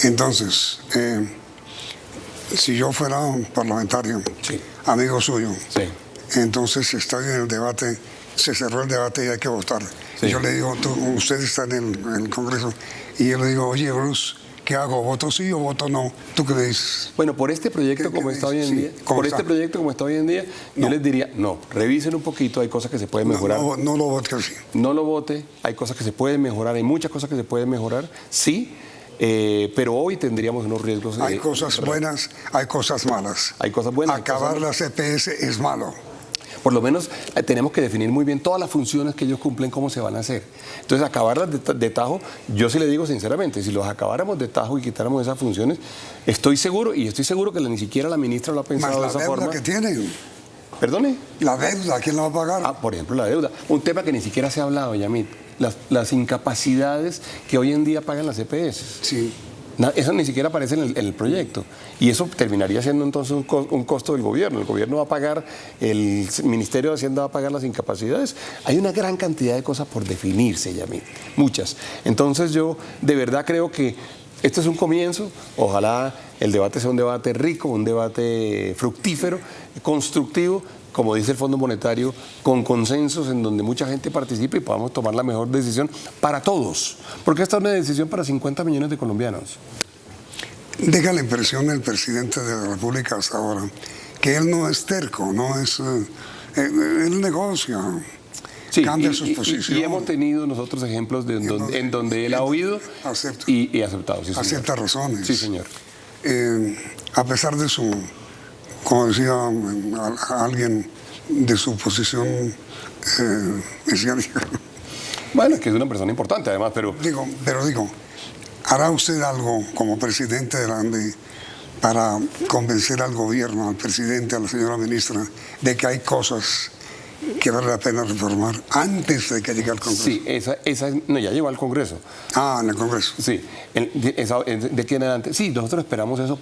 Entonces, si yo fuera un parlamentario, sí, amigo suyo, sí, entonces estoy en el debate, se cerró el debate y hay que votar. Sí. Yo le digo, usted está en el Congreso, y yo le digo, oye, Bruce, ¿qué hago? ¿Voto sí o voto no? ¿Tú qué me dices? Bueno, por este proyecto como está hoy en día, yo les diría, no, revisen un poquito, hay cosas que se pueden mejorar. No lo vote así. No lo vote, hay cosas que se pueden mejorar, hay muchas cosas que se pueden mejorar, sí. Pero hoy tendríamos unos riesgos. Hay cosas buenas, hay cosas malas. Hay cosas buenas. Acabar las EPS es malo. Por lo menos tenemos que definir muy bien todas las funciones que ellos cumplen, cómo se van a hacer. Entonces, acabarlas de tajo, yo sí le digo sinceramente, si los acabáramos de tajo y quitáramos esas funciones, estoy seguro que ni siquiera la ministra lo ha pensado de esa forma. ¿La deuda que tienen? ¿Perdone? La deuda, ¿quién la va a pagar? Por ejemplo, la deuda. Un tema que ni siquiera se ha hablado, Yamit. Las incapacidades que hoy en día pagan las EPS. Sí. Eso ni siquiera aparece en el proyecto. Y eso terminaría siendo entonces un costo del gobierno. El gobierno va a pagar, el Ministerio de Hacienda va a pagar las incapacidades. Hay una gran cantidad de cosas por definirse, Yamit. Muchas. Entonces yo de verdad creo que este es un comienzo. Ojalá el debate sea un debate rico, un debate fructífero, constructivo, como dice el Fondo Monetario, con consensos en donde mucha gente participe y podamos tomar la mejor decisión para todos. Porque esta es una decisión para 50 millones de colombianos. Deja la impresión del presidente de la República hasta ahora, que él no es terco, no es... él negocia. Sí, cambia sus posiciones. Y hemos tenido nosotros ejemplos en donde él ha oído y aceptado. Sí, acepta razones. Sí, señor. A pesar de su... Como decía alguien, de su posición mesiánica. Bueno, es que es una persona importante además, pero... Digo, ¿hará usted algo como presidente de la ANDI para convencer al gobierno, al presidente, a la señora ministra, de que hay cosas que vale la pena reformar antes de que llegue al Congreso? Sí, no, ya llegó al Congreso. Ah, en el Congreso. Sí, de aquí en adelante. Sí, nosotros esperamos eso,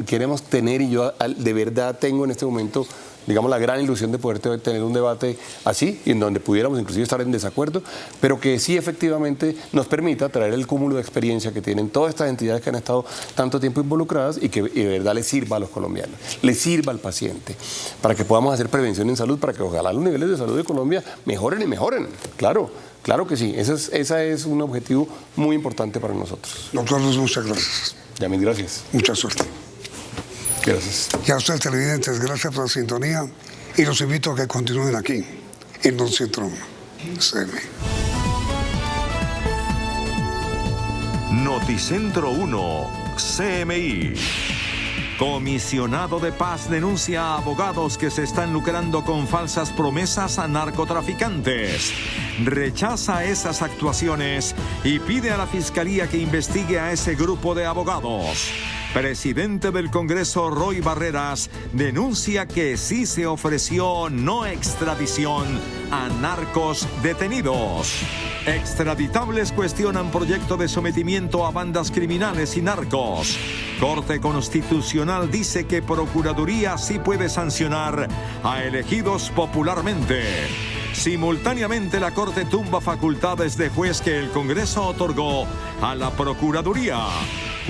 queremos tener, y yo de verdad tengo en este momento digamos, la gran ilusión de poder tener un debate así, en donde pudiéramos inclusive estar en desacuerdo, pero que sí efectivamente nos permita traer el cúmulo de experiencia que tienen todas estas entidades que han estado tanto tiempo involucradas y que de verdad les sirva a los colombianos, les sirva al paciente, para que podamos hacer prevención en salud, para que ojalá los niveles de salud de Colombia mejoren y mejoren, claro. Claro que sí, ese es un objetivo muy importante para nosotros. Doctor Luz, muchas gracias. Ya, mil gracias. Mucha suerte. Gracias. Y a ustedes televidentes, gracias por la sintonía y los invito a que continúen aquí, en Noticiero 1 CM. Noticentro 1 CMI. Comisionado de Paz denuncia a abogados que se están lucrando con falsas promesas a narcotraficantes. Rechaza esas actuaciones y pide a la Fiscalía que investigue a ese grupo de abogados. Presidente del Congreso, Roy Barreras, denuncia que sí se ofreció no extradición a narcos detenidos. Extraditables cuestionan proyecto de sometimiento a bandas criminales y narcos. Corte Constitucional dice que Procuraduría sí puede sancionar a elegidos popularmente. Simultáneamente, la Corte tumba facultades de juez que el Congreso otorgó a la Procuraduría.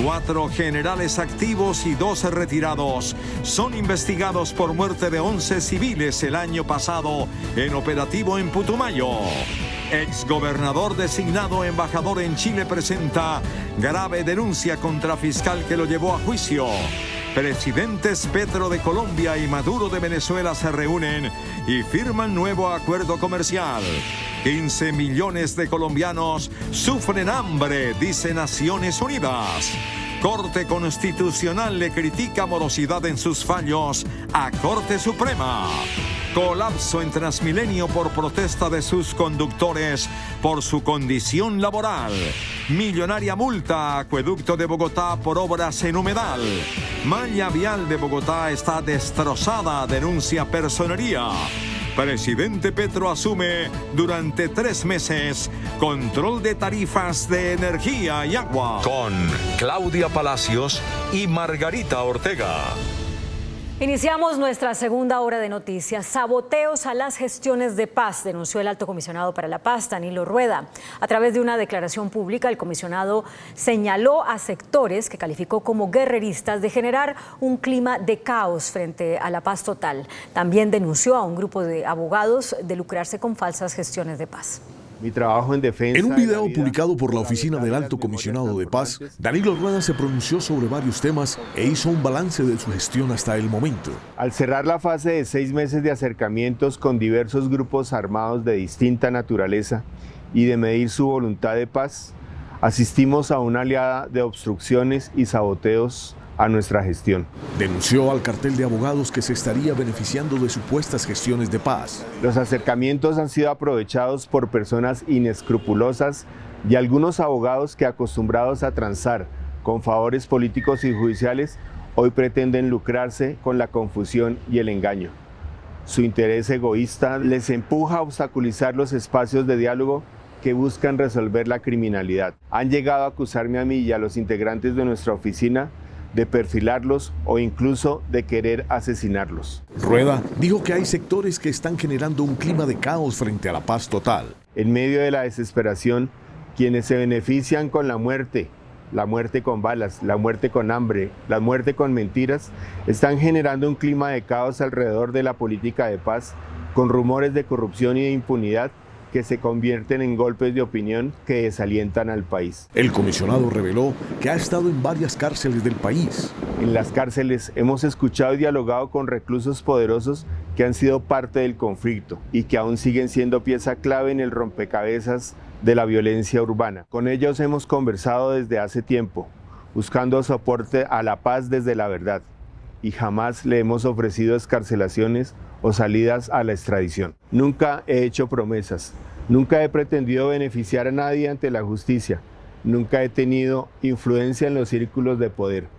4 generales activos y 2 retirados son investigados por muerte de 11 civiles el año pasado en operativo en Putumayo. Exgobernador designado embajador en Chile presenta grave denuncia contra fiscal que lo llevó a juicio. Presidentes Petro de Colombia y Maduro de Venezuela se reúnen y firman nuevo acuerdo comercial. 15 millones de colombianos sufren hambre, dice Naciones Unidas. Corte Constitucional le critica morosidad en sus fallos a Corte Suprema. Colapso en Transmilenio por protesta de sus conductores por su condición laboral. Millonaria multa a Acueducto de Bogotá por obras en humedal. Malla vial de Bogotá está destrozada, denuncia Personería. Presidente Petro asume durante 3 meses control de tarifas de energía y agua. Con Claudia Palacios y Margarita Ortega. Iniciamos nuestra segunda hora de noticias. Saboteos a las gestiones de paz, denunció el alto comisionado para la paz, Danilo Rueda. A través de una declaración pública, el comisionado señaló a sectores que calificó como guerreristas de generar un clima de caos frente a la paz total. También denunció a un grupo de abogados de lucrarse con falsas gestiones de paz. Mi trabajo en defensa. En un video publicado por la Oficina del Alto Comisionado de Paz, Danilo Rueda se pronunció sobre varios temas e hizo un balance de su gestión hasta el momento. Al cerrar la fase de 6 meses de acercamientos con diversos grupos armados de distinta naturaleza y de medir su voluntad de paz, asistimos a una oleada de obstrucciones y saboteos a nuestra gestión. Denunció al cartel de abogados que se estaría beneficiando de supuestas gestiones de paz. Los acercamientos han sido aprovechados por personas inescrupulosas y algunos abogados que, acostumbrados a transar con favores políticos y judiciales, hoy pretenden lucrarse con la confusión y el engaño. Su interés egoísta les empuja a obstaculizar los espacios de diálogo que buscan resolver la criminalidad. Han llegado a acusarme a mí y a los integrantes de nuestra oficina de perfilarlos o incluso de querer asesinarlos. Rueda dijo que hay sectores que están generando un clima de caos frente a la paz total. En medio de la desesperación, quienes se benefician con la muerte con balas, la muerte con hambre, la muerte con mentiras, están generando un clima de caos alrededor de la política de paz, con rumores de corrupción y de impunidad que se convierten en golpes de opinión que desalientan al país. El comisionado reveló que ha estado en varias cárceles del país. En las cárceles hemos escuchado y dialogado con reclusos poderosos que han sido parte del conflicto y que aún siguen siendo pieza clave en el rompecabezas de la violencia urbana. Con ellos hemos conversado desde hace tiempo, buscando soporte a la paz desde la verdad, y jamás le hemos ofrecido excarcelaciones o salidas a la extradición. Nunca he hecho promesas, nunca he pretendido beneficiar a nadie ante la justicia, nunca he tenido influencia en los círculos de poder.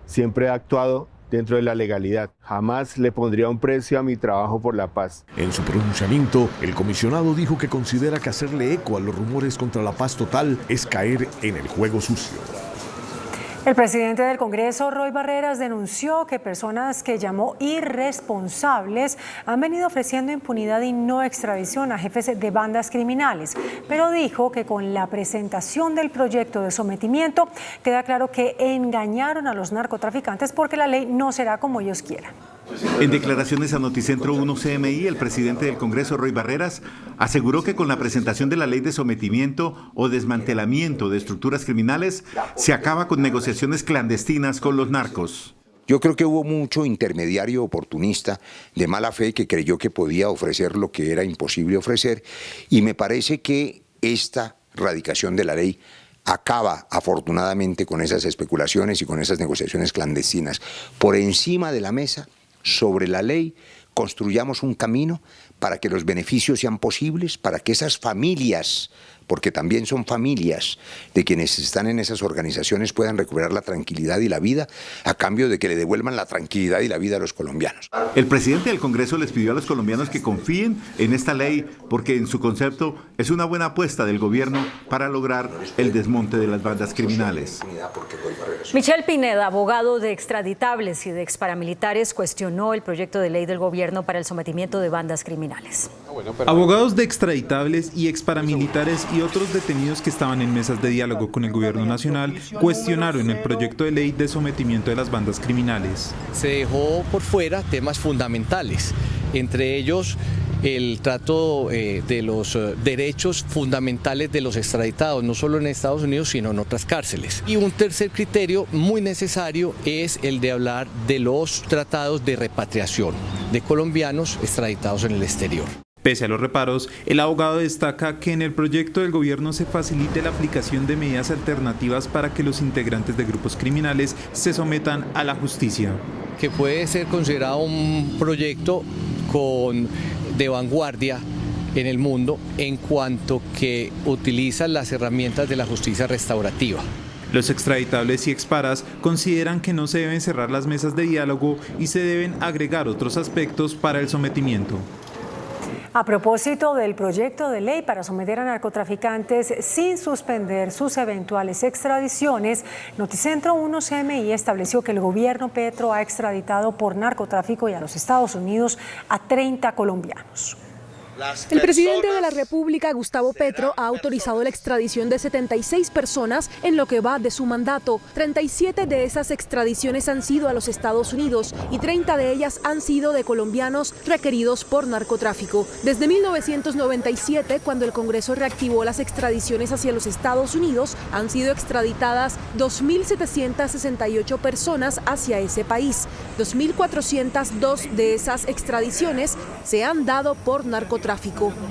Siempre he actuado dentro de la legalidad. Jamás le pondría un precio a mi trabajo por la paz. En su pronunciamiento, el comisionado dijo que considera que hacerle eco a los rumores contra la paz total es caer en el juego sucio. El presidente del Congreso, Roy Barreras, denunció que personas que llamó irresponsables han venido ofreciendo impunidad y no extradición a jefes de bandas criminales, pero dijo que con la presentación del proyecto de sometimiento queda claro que engañaron a los narcotraficantes porque la ley no será como ellos quieran. En declaraciones a Noticentro 1 CMI, el presidente del Congreso, Roy Barreras, aseguró que con la presentación de la ley de sometimiento o desmantelamiento de estructuras criminales, se acaba con negociaciones clandestinas con los narcos. Yo creo que hubo mucho intermediario oportunista de mala fe que creyó que podía ofrecer lo que era imposible ofrecer, y me parece que esta radicación de la ley acaba afortunadamente con esas especulaciones y con esas negociaciones clandestinas. Por encima de la mesa, sobre la ley, construyamos un camino para que los beneficios sean posibles, para que esas familias, porque también son familias de quienes están en esas organizaciones, puedan recuperar la tranquilidad y la vida a cambio de que le devuelvan la tranquilidad y la vida a los colombianos. El presidente del Congreso les pidió a los colombianos que confíen en esta ley porque en su concepto es una buena apuesta del gobierno para lograr el desmonte de las bandas criminales. Michel Pineda, abogado de extraditables y de exparamilitares, cuestionó el proyecto de ley del gobierno para el sometimiento de bandas criminales. Abogados de extraditables y exparamilitares y otros detenidos que estaban en mesas de diálogo con el gobierno nacional cuestionaron el proyecto de ley de sometimiento de las bandas criminales. Se dejó por fuera temas fundamentales, entre ellos el trato de los derechos fundamentales de los extraditados, no solo en Estados Unidos, sino en otras cárceles. Y un tercer criterio muy necesario es el de hablar de los tratados de repatriación de colombianos extraditados en el exterior. Pese a los reparos, el abogado destaca que en el proyecto del gobierno se facilite la aplicación de medidas alternativas para que los integrantes de grupos criminales se sometan a la justicia. Que puede ser considerado un proyecto de vanguardia en el mundo en cuanto que utiliza las herramientas de la justicia restaurativa. Los extraditables y exparas consideran que no se deben cerrar las mesas de diálogo y se deben agregar otros aspectos para el sometimiento. A propósito del proyecto de ley para someter a narcotraficantes sin suspender sus eventuales extradiciones, Noticentro 1 CMI estableció que el gobierno Petro ha extraditado por narcotráfico y a los Estados Unidos a 30 colombianos. El presidente de la República, Gustavo Petro, ha autorizado la extradición de 76 personas en lo que va de su mandato. 37 de esas extradiciones han sido a los Estados Unidos y 30 de ellas han sido de colombianos requeridos por narcotráfico. Desde 1997, cuando el Congreso reactivó las extradiciones hacia los Estados Unidos, han sido extraditadas 2.768 personas hacia ese país. 2.402 de esas extradiciones se han dado por narcotráfico.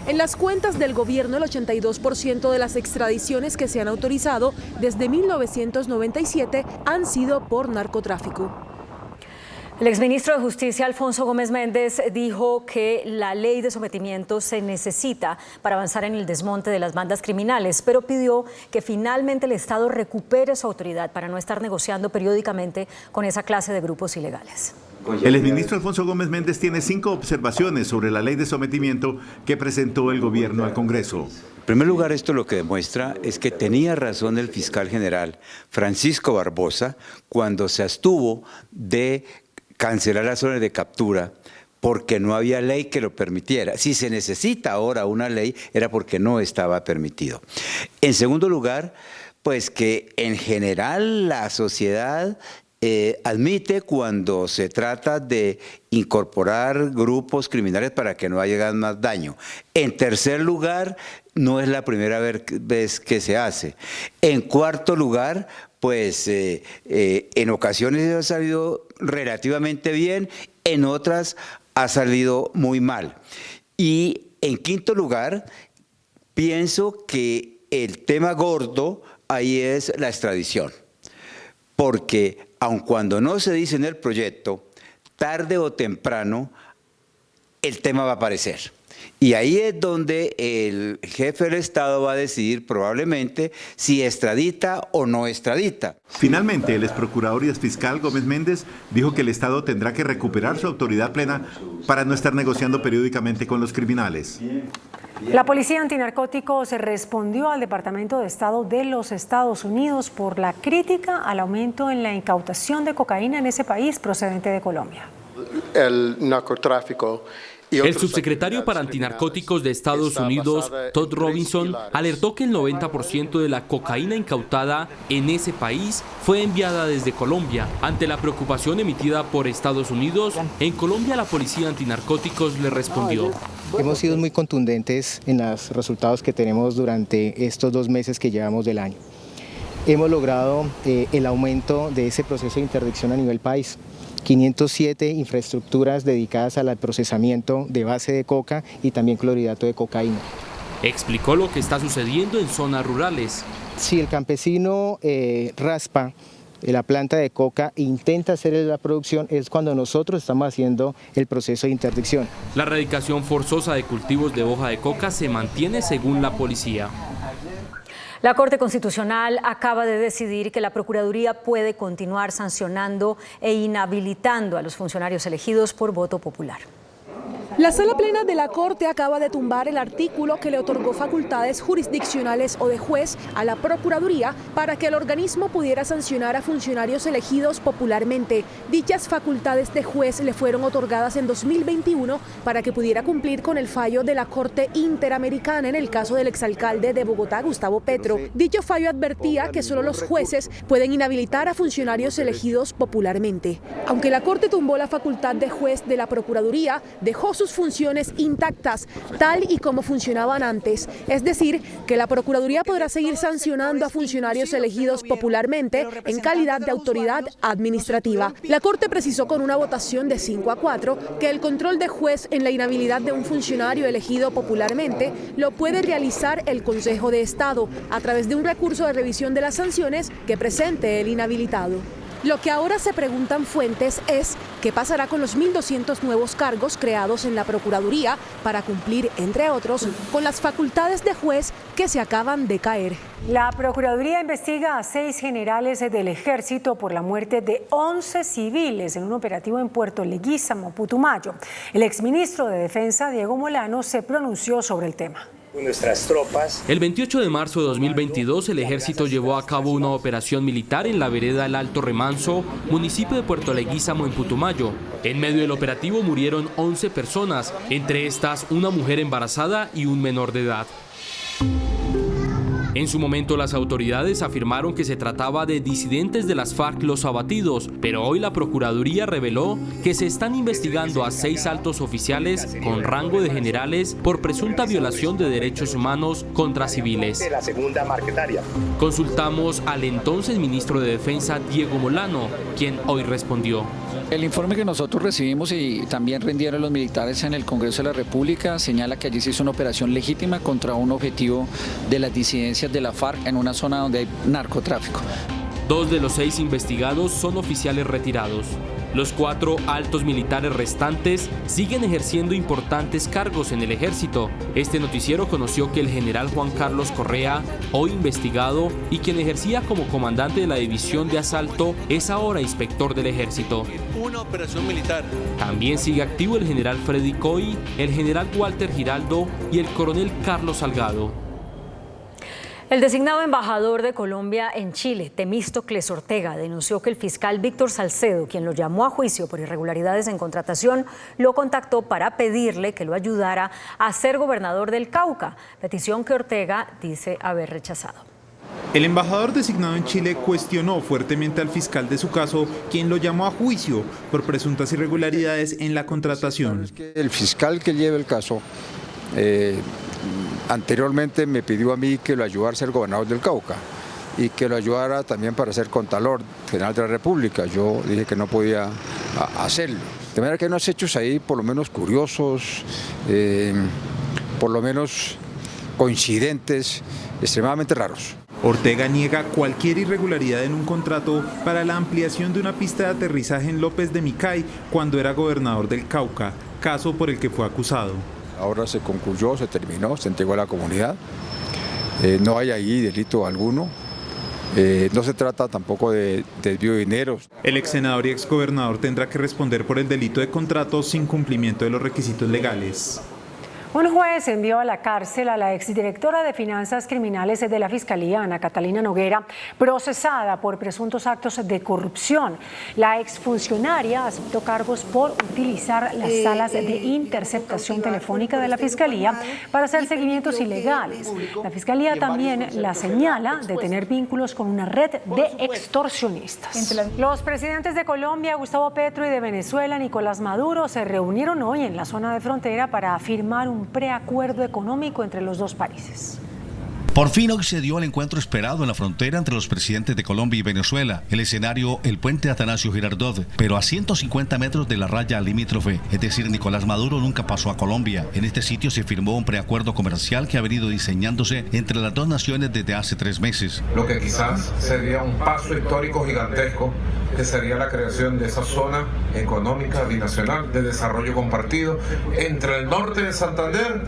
En las cuentas del gobierno, el 82% de las extradiciones que se han autorizado desde 1997 han sido por narcotráfico. El exministro de Justicia, Alfonso Gómez Méndez, dijo que la ley de sometimiento se necesita para avanzar en el desmonte de las bandas criminales, pero pidió que finalmente el Estado recupere su autoridad para no estar negociando periódicamente con esa clase de grupos ilegales. El exministro Alfonso Gómez Méndez tiene 5 observaciones sobre la ley de sometimiento que presentó el gobierno al Congreso. En primer lugar, esto lo que demuestra es que tenía razón el fiscal general Francisco Barbosa cuando se abstuvo de cancelar las órdenes de captura porque no había ley que lo permitiera. Si se necesita ahora una ley, era porque no estaba permitido. En segundo lugar, pues que en general la sociedad admite cuando se trata de incorporar grupos criminales para que no haya más daño. En tercer lugar, no es la primera vez que se hace. En cuarto lugar, pues en ocasiones ha salido relativamente bien, en otras ha salido muy mal. Y en quinto lugar, pienso que el tema gordo ahí es la extradición, porque aun cuando no se dice en el proyecto, tarde o temprano el tema va a aparecer. Y ahí es donde el jefe del Estado va a decidir probablemente si extradita o no extradita. Finalmente, el exprocurador y exfiscal Gómez Méndez dijo que el Estado tendrá que recuperar su autoridad plena para no estar negociando periódicamente con los criminales. La Policía Antinarcóticos respondió al Departamento de Estado de los Estados Unidos por la crítica al aumento en la incautación de cocaína en ese país procedente de Colombia. El narcotráfico. El subsecretario para Antinarcóticos de Estados Unidos, Todd Robinson, alertó que el 90% de la cocaína incautada en ese país fue enviada desde Colombia. Ante la preocupación emitida por Estados Unidos, en Colombia la Policía Antinarcóticos le respondió. Hemos sido muy contundentes en los resultados que tenemos durante estos 2 meses que llevamos del año. Hemos logrado el aumento de ese proceso de interdicción a nivel país. 507 infraestructuras dedicadas al procesamiento de base de coca y también clorhidrato de cocaína. Explicó lo que está sucediendo en zonas rurales. Si el campesino raspa la planta de coca e intenta hacer la producción, es cuando nosotros estamos haciendo el proceso de interdicción. La erradicación forzosa de cultivos de hoja de coca se mantiene según la policía. La Corte Constitucional acaba de decidir que la Procuraduría puede continuar sancionando e inhabilitando a los funcionarios elegidos por voto popular. La Sala Plena de la Corte acaba de tumbar el artículo que le otorgó facultades jurisdiccionales o de juez a la Procuraduría para que el organismo pudiera sancionar a funcionarios elegidos popularmente. Dichas facultades de juez le fueron otorgadas en 2021 para que pudiera cumplir con el fallo de la Corte Interamericana en el caso del exalcalde de Bogotá, Gustavo Petro. Dicho fallo advertía que solo los jueces pueden inhabilitar a funcionarios elegidos popularmente. Aunque la Corte tumbó la facultad de juez de la Procuraduría, dejó sus funciones intactas, tal y como funcionaban antes. Es decir, que la Procuraduría podrá seguir sancionando a funcionarios elegidos popularmente en calidad de autoridad administrativa. La Corte precisó con una votación de 5-4 que el control de juez en la inhabilidad de un funcionario elegido popularmente lo puede realizar el Consejo de Estado a través de un recurso de revisión de las sanciones que presente el inhabilitado. Lo que ahora se preguntan fuentes es qué pasará con los 1.200 nuevos cargos creados en la Procuraduría para cumplir, entre otros, con las facultades de juez que se acaban de caer. La Procuraduría investiga a 6 generales del Ejército por la muerte de 11 civiles en un operativo en Puerto Leguízamo, Putumayo. El exministro de Defensa, Diego Molano, se pronunció sobre el tema. Nuestras tropas. El 28 de marzo de 2022, el Ejército llevó a cabo una operación militar en la vereda El Alto Remanso, municipio de Puerto Leguízamo, en Putumayo. En medio del operativo murieron 11 personas, entre estas una mujer embarazada y un menor de edad. En su momento las autoridades afirmaron que se trataba de disidentes de las FARC los abatidos, pero hoy la Procuraduría reveló que se están investigando a 6 altos oficiales con rango de generales por presunta violación de derechos humanos contra civiles. Consultamos al entonces ministro de Defensa, Diego Molano, quien hoy respondió. El informe que nosotros recibimos y también rindieron los militares en el Congreso de la República señala que allí se hizo una operación legítima contra un objetivo de las disidencias de la FARC en una zona donde hay narcotráfico. 2 de los 6 investigados son oficiales retirados. Los 4 altos militares restantes siguen ejerciendo importantes cargos en el Ejército. Este noticiero conoció que el general Juan Carlos Correa, hoy investigado y quien ejercía como comandante de la División de Asalto, es ahora inspector del Ejército. Una operación militar. También sigue activo el general Freddy Coy, el general Walter Giraldo y el coronel Carlos Salgado. El designado embajador de Colombia en Chile, Temístocles Ortega, denunció que el fiscal Víctor Salcedo, quien lo llamó a juicio por irregularidades en contratación, lo contactó para pedirle que lo ayudara a ser gobernador del Cauca, petición que Ortega dice haber rechazado. El embajador designado en Chile cuestionó fuertemente al fiscal de su caso, quien lo llamó a juicio por presuntas irregularidades en la contratación. El fiscal que lleva el caso anteriormente me pidió a mí que lo ayudara a ser gobernador del Cauca y que lo ayudara también para ser contralor general de la República. Yo dije que no podía hacerlo. De manera que hay unos hechos ahí por lo menos curiosos, por lo menos coincidentes, extremadamente raros. Ortega niega cualquier irregularidad en un contrato para la ampliación de una pista de aterrizaje en López de Micay cuando era gobernador del Cauca, caso por el que fue acusado. Ahora se concluyó, se terminó, se entregó a la comunidad. No hay ahí delito alguno. No se trata tampoco de desvío de dinero. El ex senador y ex gobernador tendrá que responder por el delito de contrato sin cumplimiento de los requisitos legales. Un juez envió a la cárcel a la exdirectora de Finanzas Criminales de la Fiscalía, Ana Catalina Noguera, procesada por presuntos actos de corrupción. La exfuncionaria aceptó cargos por utilizar las salas de interceptación telefónica de la Fiscalía para hacer seguimientos ilegales. La Fiscalía también la señala de tener vínculos con una red de extorsionistas. Los presidentes de Colombia, Gustavo Petro, y de Venezuela, Nicolás Maduro, se reunieron hoy en la zona de frontera para firmar un preacuerdo económico entre los dos países. Por fin hoy se dio el encuentro esperado en la frontera entre los presidentes de Colombia y Venezuela. El escenario, el puente Atanasio Girardot, pero a 150 metros de la raya limítrofe. Es decir, Nicolás Maduro nunca pasó a Colombia. En este sitio se firmó un preacuerdo comercial que ha venido diseñándose entre las dos naciones desde hace 3 meses. Lo que quizás sería un paso histórico gigantesco, que sería la creación de esa zona económica binacional de desarrollo compartido entre el norte de Santander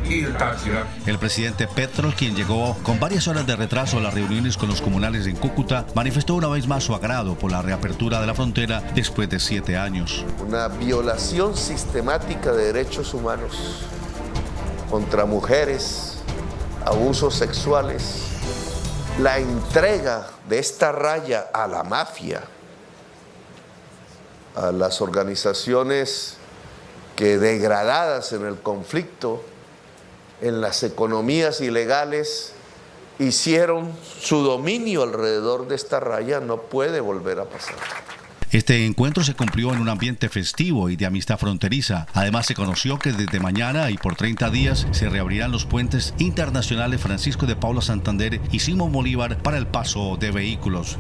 y el Táchira. El presidente Petro, quien llegó con varias horas de retraso a las reuniones con los comunales en Cúcuta, manifestó una vez más su agrado por la reapertura de la frontera después de 7 años. Una violación sistemática de derechos humanos contra mujeres, abusos sexuales, la entrega de esta raya a la mafia, a las organizaciones que, degradadas en el conflicto, en las economías ilegales, hicieron su dominio alrededor de esta raya, no puede volver a pasar. Este encuentro se cumplió en un ambiente festivo y de amistad fronteriza. Además, se conoció que desde mañana y por 30 días se reabrirán los puentes internacionales Francisco de Paula Santander y Simón Bolívar para el paso de vehículos.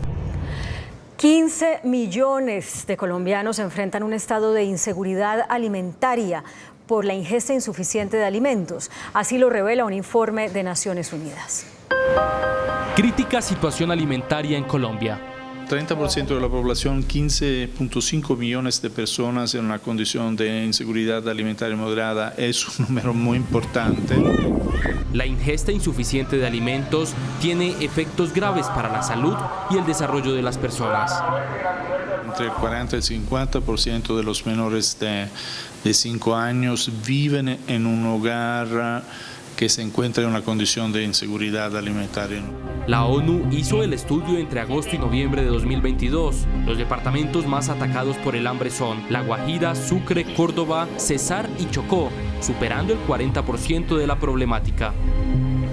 15 millones de colombianos enfrentan un estado de inseguridad alimentaria por la ingesta insuficiente de alimentos. Así lo revela un informe de Naciones Unidas. Crítica situación alimentaria en Colombia. 30% de la población, 15.5 millones de personas en una condición de inseguridad alimentaria moderada, es un número muy importante. La ingesta insuficiente de alimentos tiene efectos graves para la salud y el desarrollo de las personas. Entre el 40 y el 50% de los menores de 5 años viven en un hogar que se encuentra en una condición de inseguridad alimentaria. La ONU hizo el estudio entre agosto y noviembre de 2022. Los departamentos más atacados por el hambre son La Guajira, Sucre, Córdoba, Cesar y Chocó, superando el 40% de la problemática.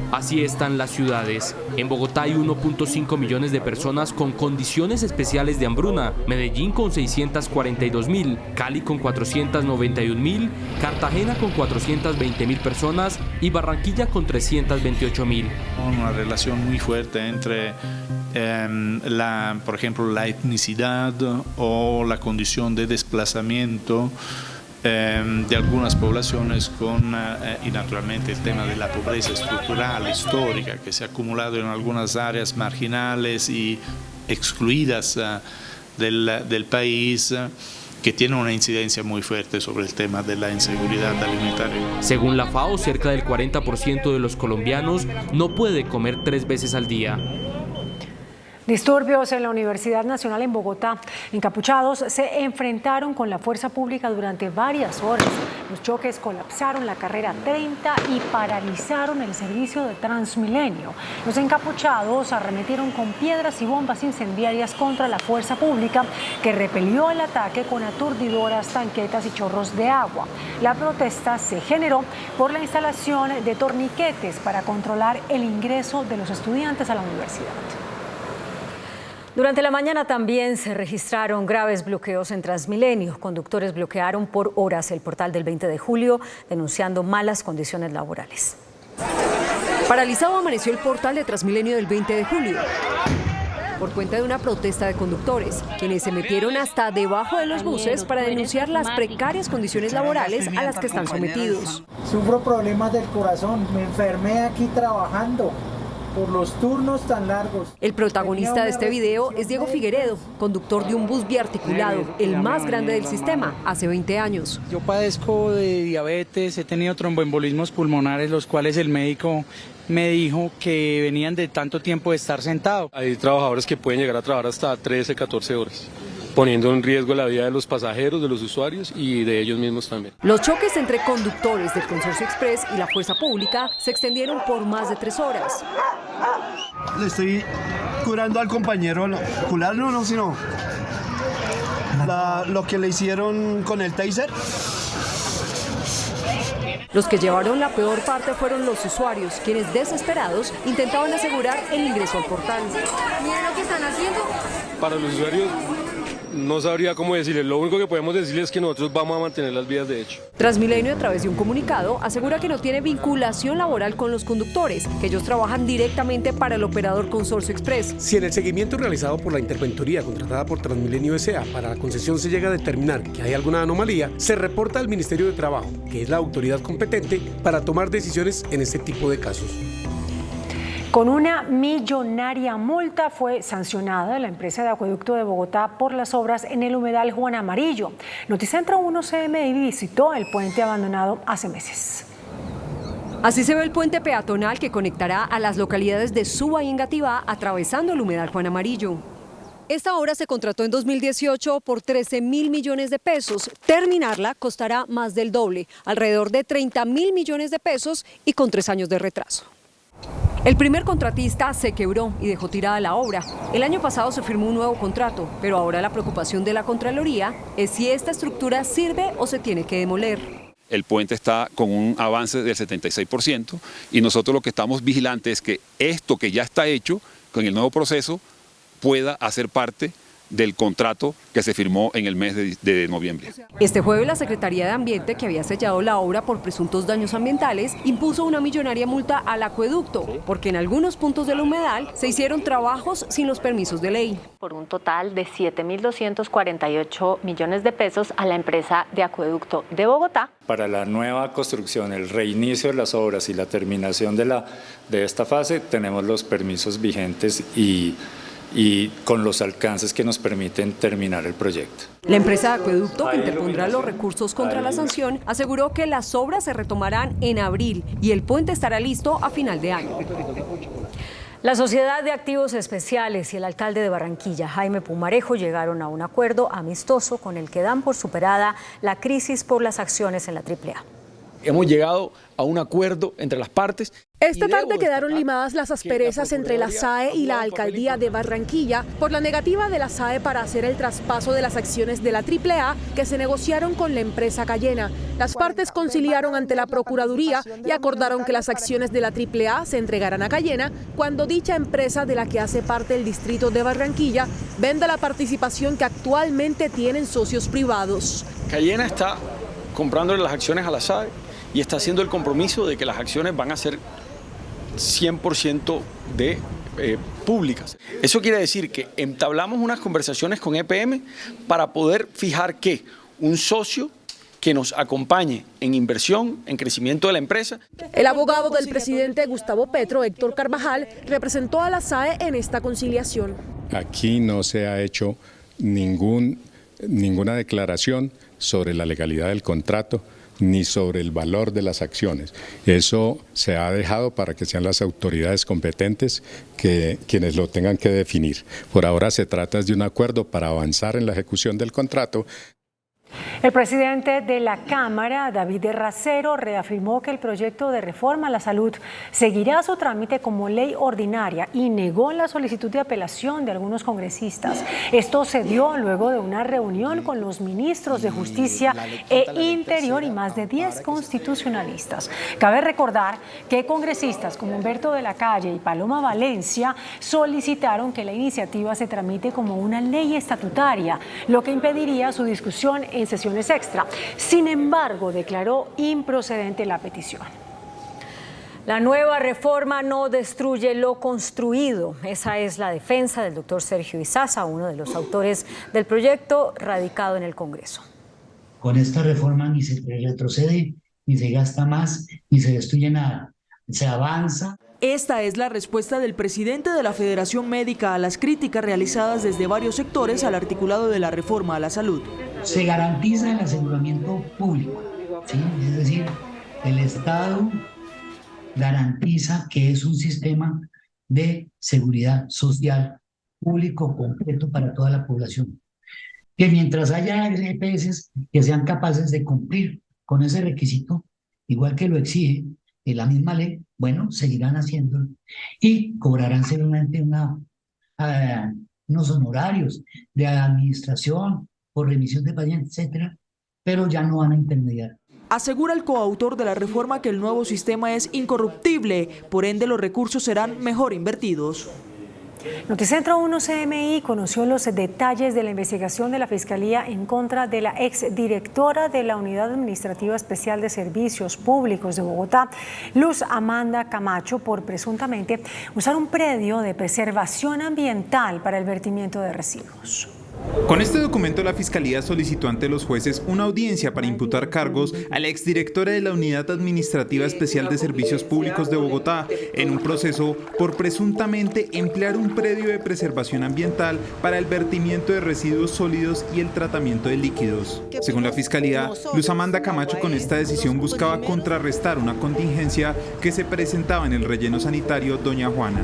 Así están las ciudades. En Bogotá hay 1.5 millones de personas con condiciones especiales de hambruna, Medellín con 642.000, Cali con 491.000, Cartagena con 420.000 personas y Barranquilla con 328.000. Una relación muy fuerte entre por ejemplo, la etnicidad o la condición de desplazamiento de algunas poblaciones y naturalmente el tema de la pobreza estructural, histórica, que se ha acumulado en algunas áreas marginales y excluidas del país, que tiene una incidencia muy fuerte sobre el tema de la inseguridad alimentaria. Según la FAO, cerca del 40% de los colombianos no puede comer 3 veces al día. Disturbios en la Universidad Nacional en Bogotá. Encapuchados se enfrentaron con la fuerza pública durante varias horas. Los choques colapsaron la carrera 30 y paralizaron el servicio de Transmilenio. Los encapuchados arremetieron con piedras y bombas incendiarias contra la fuerza pública, que repelió el ataque con aturdidoras tanquetas y chorros de agua. La protesta se generó por la instalación de torniquetes para controlar el ingreso de los estudiantes a la universidad. Durante la mañana también se registraron graves bloqueos en Transmilenio. Conductores bloquearon por horas el portal del 20 de julio, denunciando malas condiciones laborales. Paralizado amaneció el portal de Transmilenio del 20 de julio. Por cuenta de una protesta de conductores, quienes se metieron hasta debajo de los buses para denunciar las precarias condiciones laborales a las que están sometidos. Sufro problemas del corazón, me enfermé aquí trabajando por los turnos tan largos. El protagonista de este video es Diego Figueredo, conductor de un bus biarticulado, el más grande del sistema, hace 20 años. Yo padezco de diabetes, he tenido tromboembolismos pulmonares, los cuales el médico me dijo que venían de tanto tiempo de estar sentado. Hay trabajadores que pueden llegar a trabajar hasta 13, 14 horas. poniendo en riesgo la vida de los pasajeros, de los usuarios y de ellos mismos también. Los choques entre conductores del Consorcio Express y la fuerza pública se extendieron por más de 3 horas. Le estoy curando al compañero, curarlo no, sino lo que le hicieron con el taser. Los que llevaron la peor parte fueron los usuarios, quienes desesperados intentaban asegurar el ingreso al portal. Miren lo que están haciendo. Para los usuarios no sabría cómo decirles, lo único que podemos decirles es que nosotros vamos a mantener las vías de hecho. Transmilenio, a través de un comunicado, asegura que no tiene vinculación laboral con los conductores, que ellos trabajan directamente para el operador Consorcio Express. Si en el seguimiento realizado por la interventoría contratada por Transmilenio S.A. para la concesión se llega a determinar que hay alguna anomalía, se reporta al Ministerio de Trabajo, que es la autoridad competente para tomar decisiones en este tipo de casos. Con una millonaria multa fue sancionada la empresa de acueducto de Bogotá por las obras en el humedal Juan Amarillo. Noticentro 1 CMI visitó el puente abandonado hace meses. Así se ve el puente peatonal que conectará a las localidades de Suba y Engativá atravesando el humedal Juan Amarillo. Esta obra se contrató en 2018 por 13.000 millones de pesos. Terminarla costará más del doble, alrededor de 30.000 millones de pesos y con 3 años de retraso. El primer contratista se quebró y dejó tirada la obra. El año pasado se firmó un nuevo contrato, pero ahora la preocupación de la Contraloría es si esta estructura sirve o se tiene que demoler. El puente está con un avance del 76% y nosotros lo que estamos vigilantes es que esto que ya está hecho con el nuevo proceso pueda hacer parte del contrato que se firmó en el mes de noviembre. Este jueves la Secretaría de Ambiente, que había sellado la obra por presuntos daños ambientales, impuso una millonaria multa al acueducto, porque en algunos puntos del humedal se hicieron trabajos sin los permisos de ley. Por un total de 7.248 millones de pesos a la empresa de acueducto de Bogotá. Para la nueva construcción, el reinicio de las obras y la terminación de esta fase, tenemos los permisos vigentes y con los alcances que nos permiten terminar el proyecto. La empresa de acueducto, que interpondrá los recursos contra la sanción, aseguró que las obras se retomarán en abril y el puente estará listo a final de año. La Sociedad de Activos Especiales y el alcalde de Barranquilla, Jaime Pumarejo, llegaron a un acuerdo amistoso con el que dan por superada la crisis por las acciones en la AAA. Hemos llegado a un acuerdo entre las partes. Esta tarde quedaron limadas las asperezas entre la SAE y la alcaldía de Barranquilla por la negativa de la SAE para hacer el traspaso de las acciones de la AAA que se negociaron con la empresa Cayena. Las partes conciliaron ante la Procuraduría y acordaron que las acciones de la AAA se entregarán a Cayena cuando dicha empresa, de la que hace parte el distrito de Barranquilla, venda la participación que actualmente tienen socios privados. Cayena está comprándole las acciones a la SAE y está haciendo el compromiso de que las acciones van a ser 100% públicas. Eso quiere decir que entablamos unas conversaciones con EPM para poder fijar que un socio que nos acompañe en inversión, en crecimiento de la empresa. El abogado del presidente Gustavo Petro, Héctor Carvajal, representó a la SAE en esta conciliación. Aquí no se ha hecho ninguna declaración sobre la legalidad del contrato ni sobre el valor de las acciones. Eso se ha dejado para que sean las autoridades competentes quienes lo tengan que definir. Por ahora se trata de un acuerdo para avanzar en la ejecución del contrato. El presidente de la Cámara, David Racero, reafirmó que el proyecto de reforma a la salud seguirá su trámite como ley ordinaria y negó la solicitud de apelación de algunos congresistas. Esto se dio luego de una reunión con los ministros de Justicia e Interior y más de 10 constitucionalistas. Cabe recordar que congresistas como Humberto de la Calle y Paloma Valencia solicitaron que la iniciativa se tramite como una ley estatutaria, lo que impediría su discusión en sesiones extra. Sin embargo, declaró improcedente la petición. La nueva reforma no destruye lo construido. Esa es la defensa del doctor Sergio Izaza, uno de los autores del proyecto radicado en el Congreso. Con esta reforma ni se retrocede, ni se gasta más, ni se destruye nada. Se avanza. Esta es la respuesta del presidente de la Federación Médica a las críticas realizadas desde varios sectores al articulado de la reforma a la salud. Se garantiza el aseguramiento público, ¿sí? Es decir, el Estado garantiza que es un sistema de seguridad social público completo para toda la población. que mientras haya EPS que sean capaces de cumplir con ese requisito, igual que lo exige la misma ley, bueno, seguirán haciéndolo y cobrarán seguramente unos honorarios de administración por remisión de pacientes, etcétera, pero ya no van a intermediar. Asegura el coautor de la reforma que el nuevo sistema es incorruptible, por ende los recursos serán mejor invertidos. Noticentro 1 CMI conoció los detalles de la investigación de la Fiscalía en contra de la exdirectora de la Unidad Administrativa Especial de Servicios Públicos de Bogotá, Luz Amanda Camacho, por presuntamente usar un predio de preservación ambiental para el vertimiento de residuos. Con este documento, la Fiscalía solicitó ante los jueces una audiencia para imputar cargos a la exdirectora de la Unidad Administrativa Especial de Servicios Públicos de Bogotá en un proceso por presuntamente emplear un predio de preservación ambiental para el vertimiento de residuos sólidos y el tratamiento de líquidos. Según la Fiscalía, Luz Amanda Camacho con esta decisión buscaba contrarrestar una contingencia que se presentaba en el relleno sanitario Doña Juana.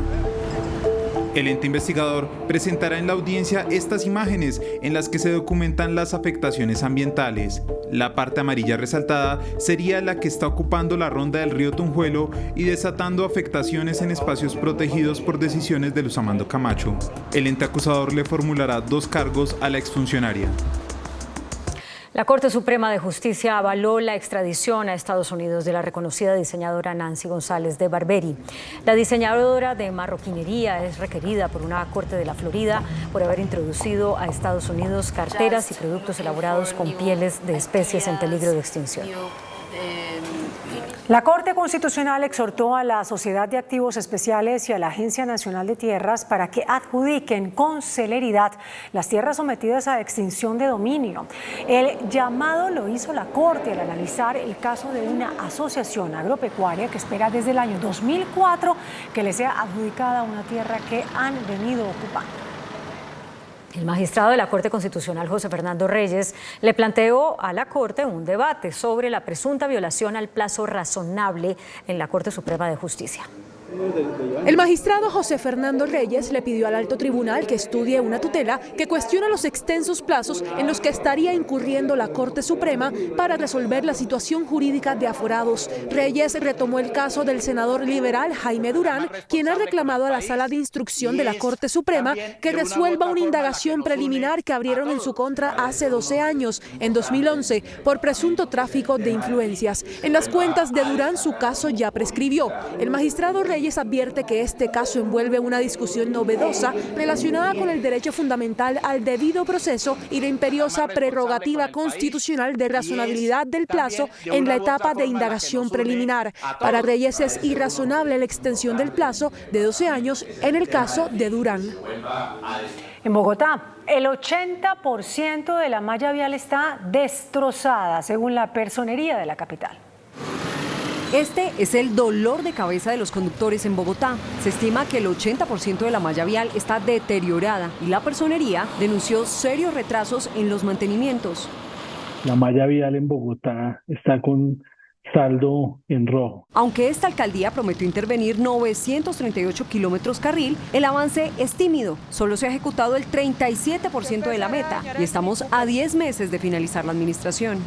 El ente investigador presentará en la audiencia estas imágenes en las que se documentan las afectaciones ambientales. La parte amarilla resaltada sería la que está ocupando la ronda del río Tunjuelo y desatando afectaciones en espacios protegidos por decisiones de Luz Amanda Camacho. El ente acusador le formulará 2 cargos a la exfuncionaria. La Corte Suprema de Justicia avaló la extradición a Estados Unidos de la reconocida diseñadora Nancy González de Barberi. La diseñadora de marroquinería es requerida por una corte de la Florida por haber introducido a Estados Unidos carteras y productos elaborados con pieles de especies en peligro de extinción. La Corte Constitucional exhortó a la Sociedad de Activos Especiales y a la Agencia Nacional de Tierras para que adjudiquen con celeridad las tierras sometidas a extinción de dominio. El llamado lo hizo la Corte al analizar el caso de una asociación agropecuaria que espera desde el año 2004 que le sea adjudicada una tierra que han venido ocupando. El magistrado de la Corte Constitucional, José Fernando Reyes, le planteó a la Corte un debate sobre la presunta violación al plazo razonable en la Corte Suprema de Justicia. El magistrado José Fernando Reyes le pidió al alto tribunal que estudie una tutela que cuestiona los extensos plazos en los que estaría incurriendo la Corte Suprema para resolver la situación jurídica de aforados. Reyes retomó el caso del senador liberal Jaime Durán, quien ha reclamado a la Sala de Instrucción de la Corte Suprema que resuelva una indagación preliminar que abrieron en su contra hace 12 años, en 2011, por presunto tráfico de influencias. En las cuentas de Durán, su caso ya prescribió. El magistrado Reyes advierte que este caso envuelve una discusión novedosa relacionada con el derecho fundamental al debido proceso y la imperiosa prerrogativa constitucional de razonabilidad del plazo en la etapa de indagación preliminar. Para Reyes es irrazonable la extensión del plazo de 12 años en el caso de Durán. En Bogotá, el 80% de la malla vial está destrozada, según la personería de la capital. Este es el dolor de cabeza de los conductores en Bogotá. Se estima que el 80% de la malla vial está deteriorada y la personería denunció serios retrasos en los mantenimientos. La malla vial en Bogotá está con saldo en rojo. Aunque esta alcaldía prometió intervenir 938 kilómetros carril, el avance es tímido. Solo se ha ejecutado el 37% de la meta y estamos a 10 meses de finalizar la administración.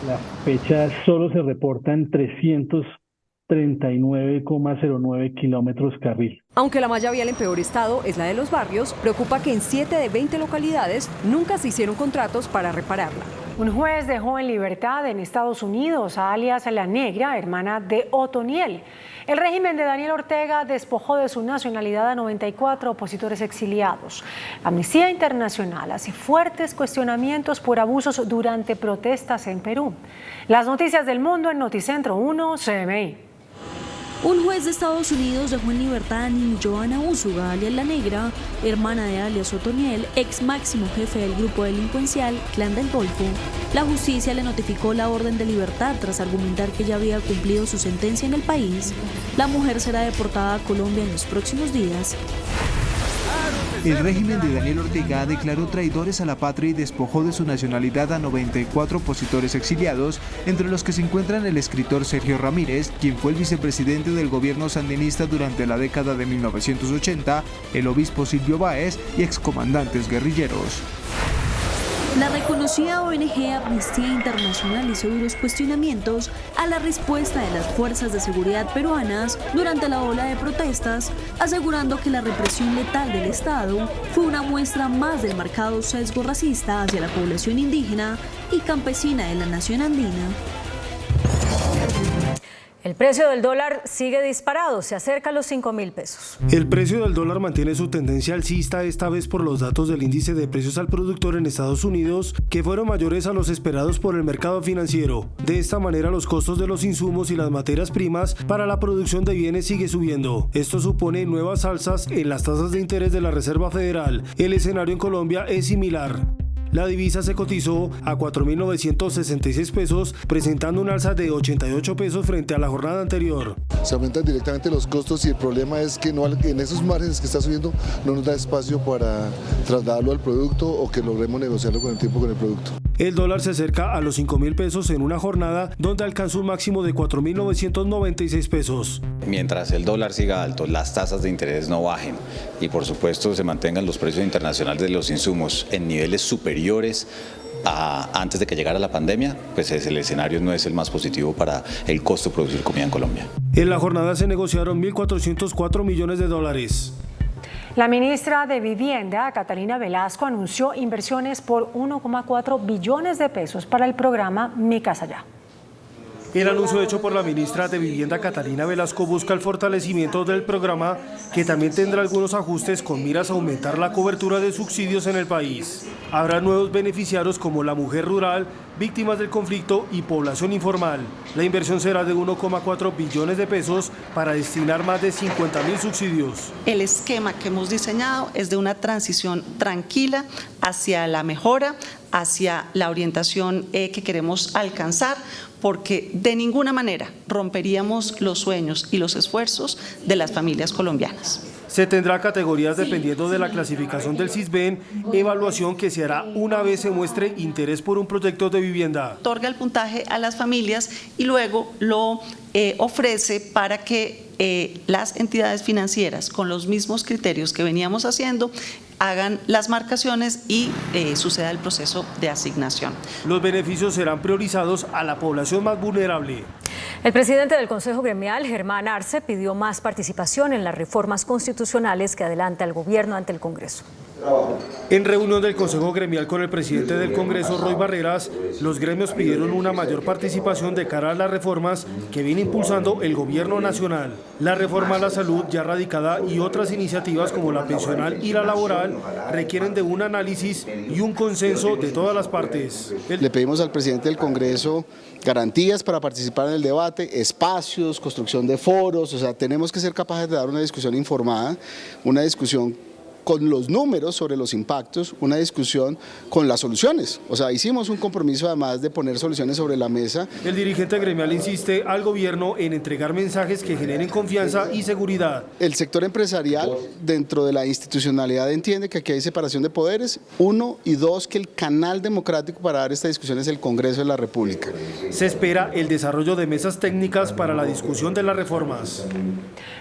La fecha solo se reportan 339,09 kilómetros carril. Aunque la malla vial en peor estado es la de los barrios, preocupa que en 7 de 20 localidades nunca se hicieron contratos para repararla. Un juez dejó en libertad en Estados Unidos a alias La Negra, hermana de Otoniel. El régimen de Daniel Ortega despojó de su nacionalidad a 94 opositores exiliados. Amnistía Internacional hace fuertes cuestionamientos por abusos durante protestas en Perú. Las noticias del mundo en Noticentro 1 CMI. Un juez de Estados Unidos dejó en libertad a Nim Johanna Úsuga, alias La Negra, hermana de alias Otoniel, ex máximo jefe del grupo delincuencial Clan del Golfo. La justicia le notificó la orden de libertad tras argumentar que ya había cumplido su sentencia en el país. La mujer será deportada a Colombia en los próximos días. El régimen de Daniel Ortega declaró traidores a la patria y despojó de su nacionalidad a 94 opositores exiliados, entre los que se encuentran el escritor Sergio Ramírez, quien fue el vicepresidente del gobierno sandinista durante la década de 1980, el obispo Silvio Báez y excomandantes guerrilleros. La reconocida ONG Amnistía Internacional hizo duros cuestionamientos a la respuesta de las fuerzas de seguridad peruanas durante la ola de protestas, asegurando que la represión letal del Estado fue una muestra más del marcado sesgo racista hacia la población indígena y campesina de la nación andina. El precio del dólar sigue disparado, se acerca a los 5.000 pesos. El precio del dólar mantiene su tendencia alcista, esta vez por los datos del índice de precios al productor en Estados Unidos, que fueron mayores a los esperados por el mercado financiero. De esta manera, los costos de los insumos y las materias primas para la producción de bienes sigue subiendo. Esto supone nuevas alzas en las tasas de interés de la Reserva Federal. El escenario en Colombia es similar. La divisa se cotizó a 4.966 pesos, presentando un alza de 88 pesos frente a la jornada anterior. Se aumentan directamente los costos y el problema es que no, en esos márgenes que está subiendo no nos da espacio para trasladarlo al producto o que logremos negociarlo con el tiempo con el producto. El dólar se acerca a los 5.000 pesos en una jornada donde alcanzó un máximo de 4.996 pesos. Mientras el dólar siga alto, las tasas de interés no bajen y por supuesto se mantengan los precios internacionales de los insumos en niveles superiores a antes de que llegara la pandemia, pues el escenario no es el más positivo para el costo de producir comida en Colombia. En la jornada se negociaron 1.404 millones de dólares. La ministra de Vivienda, Catalina Velasco, anunció inversiones por 1,4 billones de pesos para el programa Mi Casa Ya. El anuncio hecho por la ministra de Vivienda, Catalina Velasco, busca el fortalecimiento del programa, que también tendrá algunos ajustes con miras a aumentar la cobertura de subsidios en el país. Habrá nuevos beneficiarios como la mujer rural, víctimas del conflicto y población informal. La inversión será de 1,4 billones de pesos para destinar más de 50.000 subsidios. El esquema que hemos diseñado es de una transición tranquila hacia la mejora, hacia la orientación que queremos alcanzar, porque de ninguna manera romperíamos los sueños y los esfuerzos de las familias colombianas. Se tendrá categorías dependiendo de la clasificación del Sisbén, evaluación que se hará una vez se muestre interés por un proyecto de vivienda. Otorga el puntaje a las familias y luego lo ofrece para que las entidades financieras, con los mismos criterios que veníamos haciendo, hagan las marcaciones y suceda el proceso de asignación. Los beneficios serán priorizados a la población más vulnerable. El presidente del Consejo Gremial, Germán Arce, pidió más participación en las reformas constitucionales que adelanta el gobierno ante el Congreso. En reunión del Consejo Gremial con el presidente del Congreso, Roy Barreras, los gremios pidieron una mayor participación de cara a las reformas que viene impulsando el gobierno nacional. La reforma a la salud ya radicada y otras iniciativas como la pensional y la laboral requieren de un análisis y un consenso de todas las partes. Le pedimos al presidente del Congreso garantías para participar en el debate, espacios, construcción de foros, o sea, tenemos que ser capaces de dar una discusión informada, una discusión con los números sobre los impactos, una discusión con las soluciones. O sea, hicimos un compromiso además de poner soluciones sobre la mesa. El dirigente gremial insiste al gobierno en entregar mensajes que generen confianza y seguridad. El sector empresarial dentro de la institucionalidad entiende que aquí hay separación de poderes, uno, y dos, que el canal democrático para dar esta discusión es el Congreso de la República. Se espera el desarrollo de mesas técnicas para la discusión de las reformas.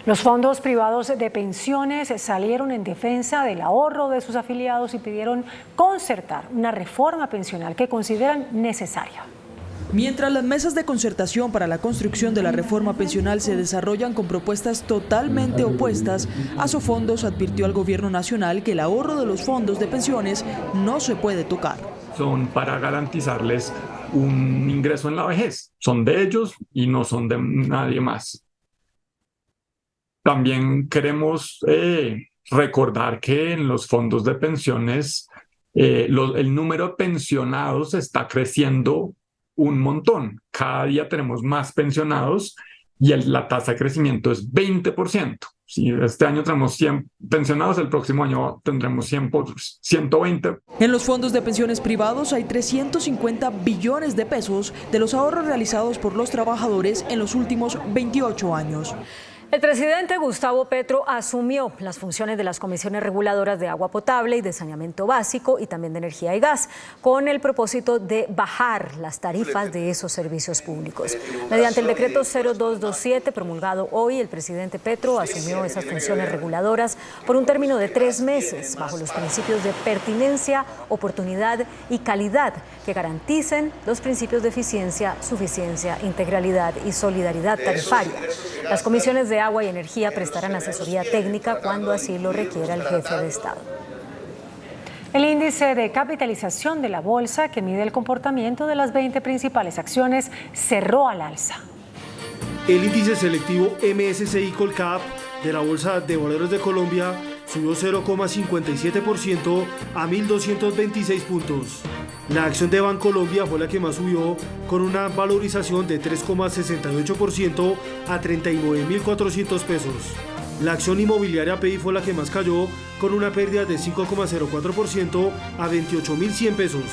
Los fondos privados de pensiones salieron en defensa del ahorro de sus afiliados y pidieron concertar una reforma pensional que consideran necesaria. Mientras las mesas de concertación para la construcción de la reforma pensional se desarrollan con propuestas totalmente opuestas, Asofondos advirtió al gobierno nacional que el ahorro de los fondos de pensiones no se puede tocar. Son para garantizarles un ingreso en la vejez, son de ellos y no son de nadie más. También queremos recordar que en los fondos de pensiones el número de pensionados está creciendo un montón. Cada día tenemos más pensionados y la tasa de crecimiento es 20%. Si este año tenemos 100 pensionados, el próximo año tendremos 120. En los fondos de pensiones privados hay 350 billones de pesos de los ahorros realizados por los trabajadores en los últimos 28 años. El presidente Gustavo Petro asumió las funciones de las comisiones reguladoras de agua potable y de saneamiento básico y también de energía y gas, con el propósito de bajar las tarifas de esos servicios públicos. Mediante el decreto 0227 promulgado hoy, el presidente Petro asumió esas funciones reguladoras por un término de 3 meses, bajo los principios de pertinencia, oportunidad y calidad que garanticen los principios de eficiencia, suficiencia, integralidad y solidaridad tarifaria. Las comisiones de agua y energía prestarán asesoría técnica cuando así lo requiera el jefe de Estado. El índice de capitalización de la bolsa, que mide el comportamiento de las 20 principales acciones, cerró al alza. El índice selectivo MSCI Colcap de la Bolsa de Valores de Colombia subió 0,57% a 1.226 puntos. La acción de Bancolombia fue la que más subió, con una valorización de 3,68% a 39.400 pesos. La acción inmobiliaria PI fue la que más cayó, con una pérdida de 5,04% a 28.100 pesos.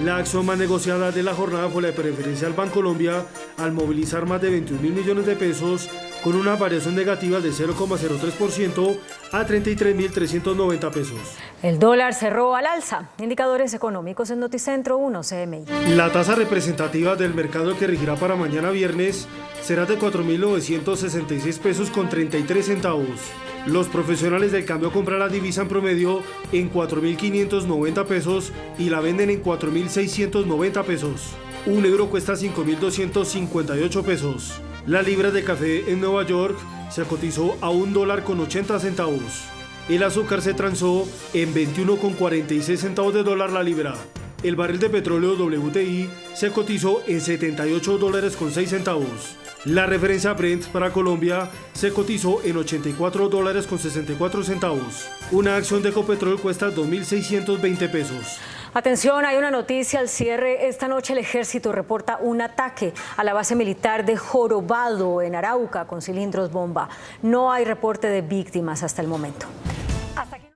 La acción más negociada de la jornada fue la de Preferencial Bancolombia, al movilizar más de 21.000 millones de pesos, con una variación negativa de 0,03% a 33.390 pesos. El dólar cerró al alza. Indicadores económicos en Noticentro 1 CMI. La tasa representativa del mercado que regirá para mañana viernes será de 4.966 pesos con 33 centavos. Los profesionales del cambio compran la divisa en promedio en 4.590 pesos y la venden en 4.690 pesos. Un euro cuesta 5.258 pesos. La libra de café en Nueva York se cotizó a $1.80. El azúcar se transó en 21,46 centavos de dólar la libra. El barril de petróleo WTI se cotizó en $78.06. La referencia Brent para Colombia se cotizó en $84.64. Una acción de Ecopetrol cuesta 2.620 pesos. Atención, hay una noticia al cierre. Esta noche el ejército reporta un ataque a la base militar de Jorobado en Arauca con cilindros bomba. No hay reporte de víctimas hasta el momento.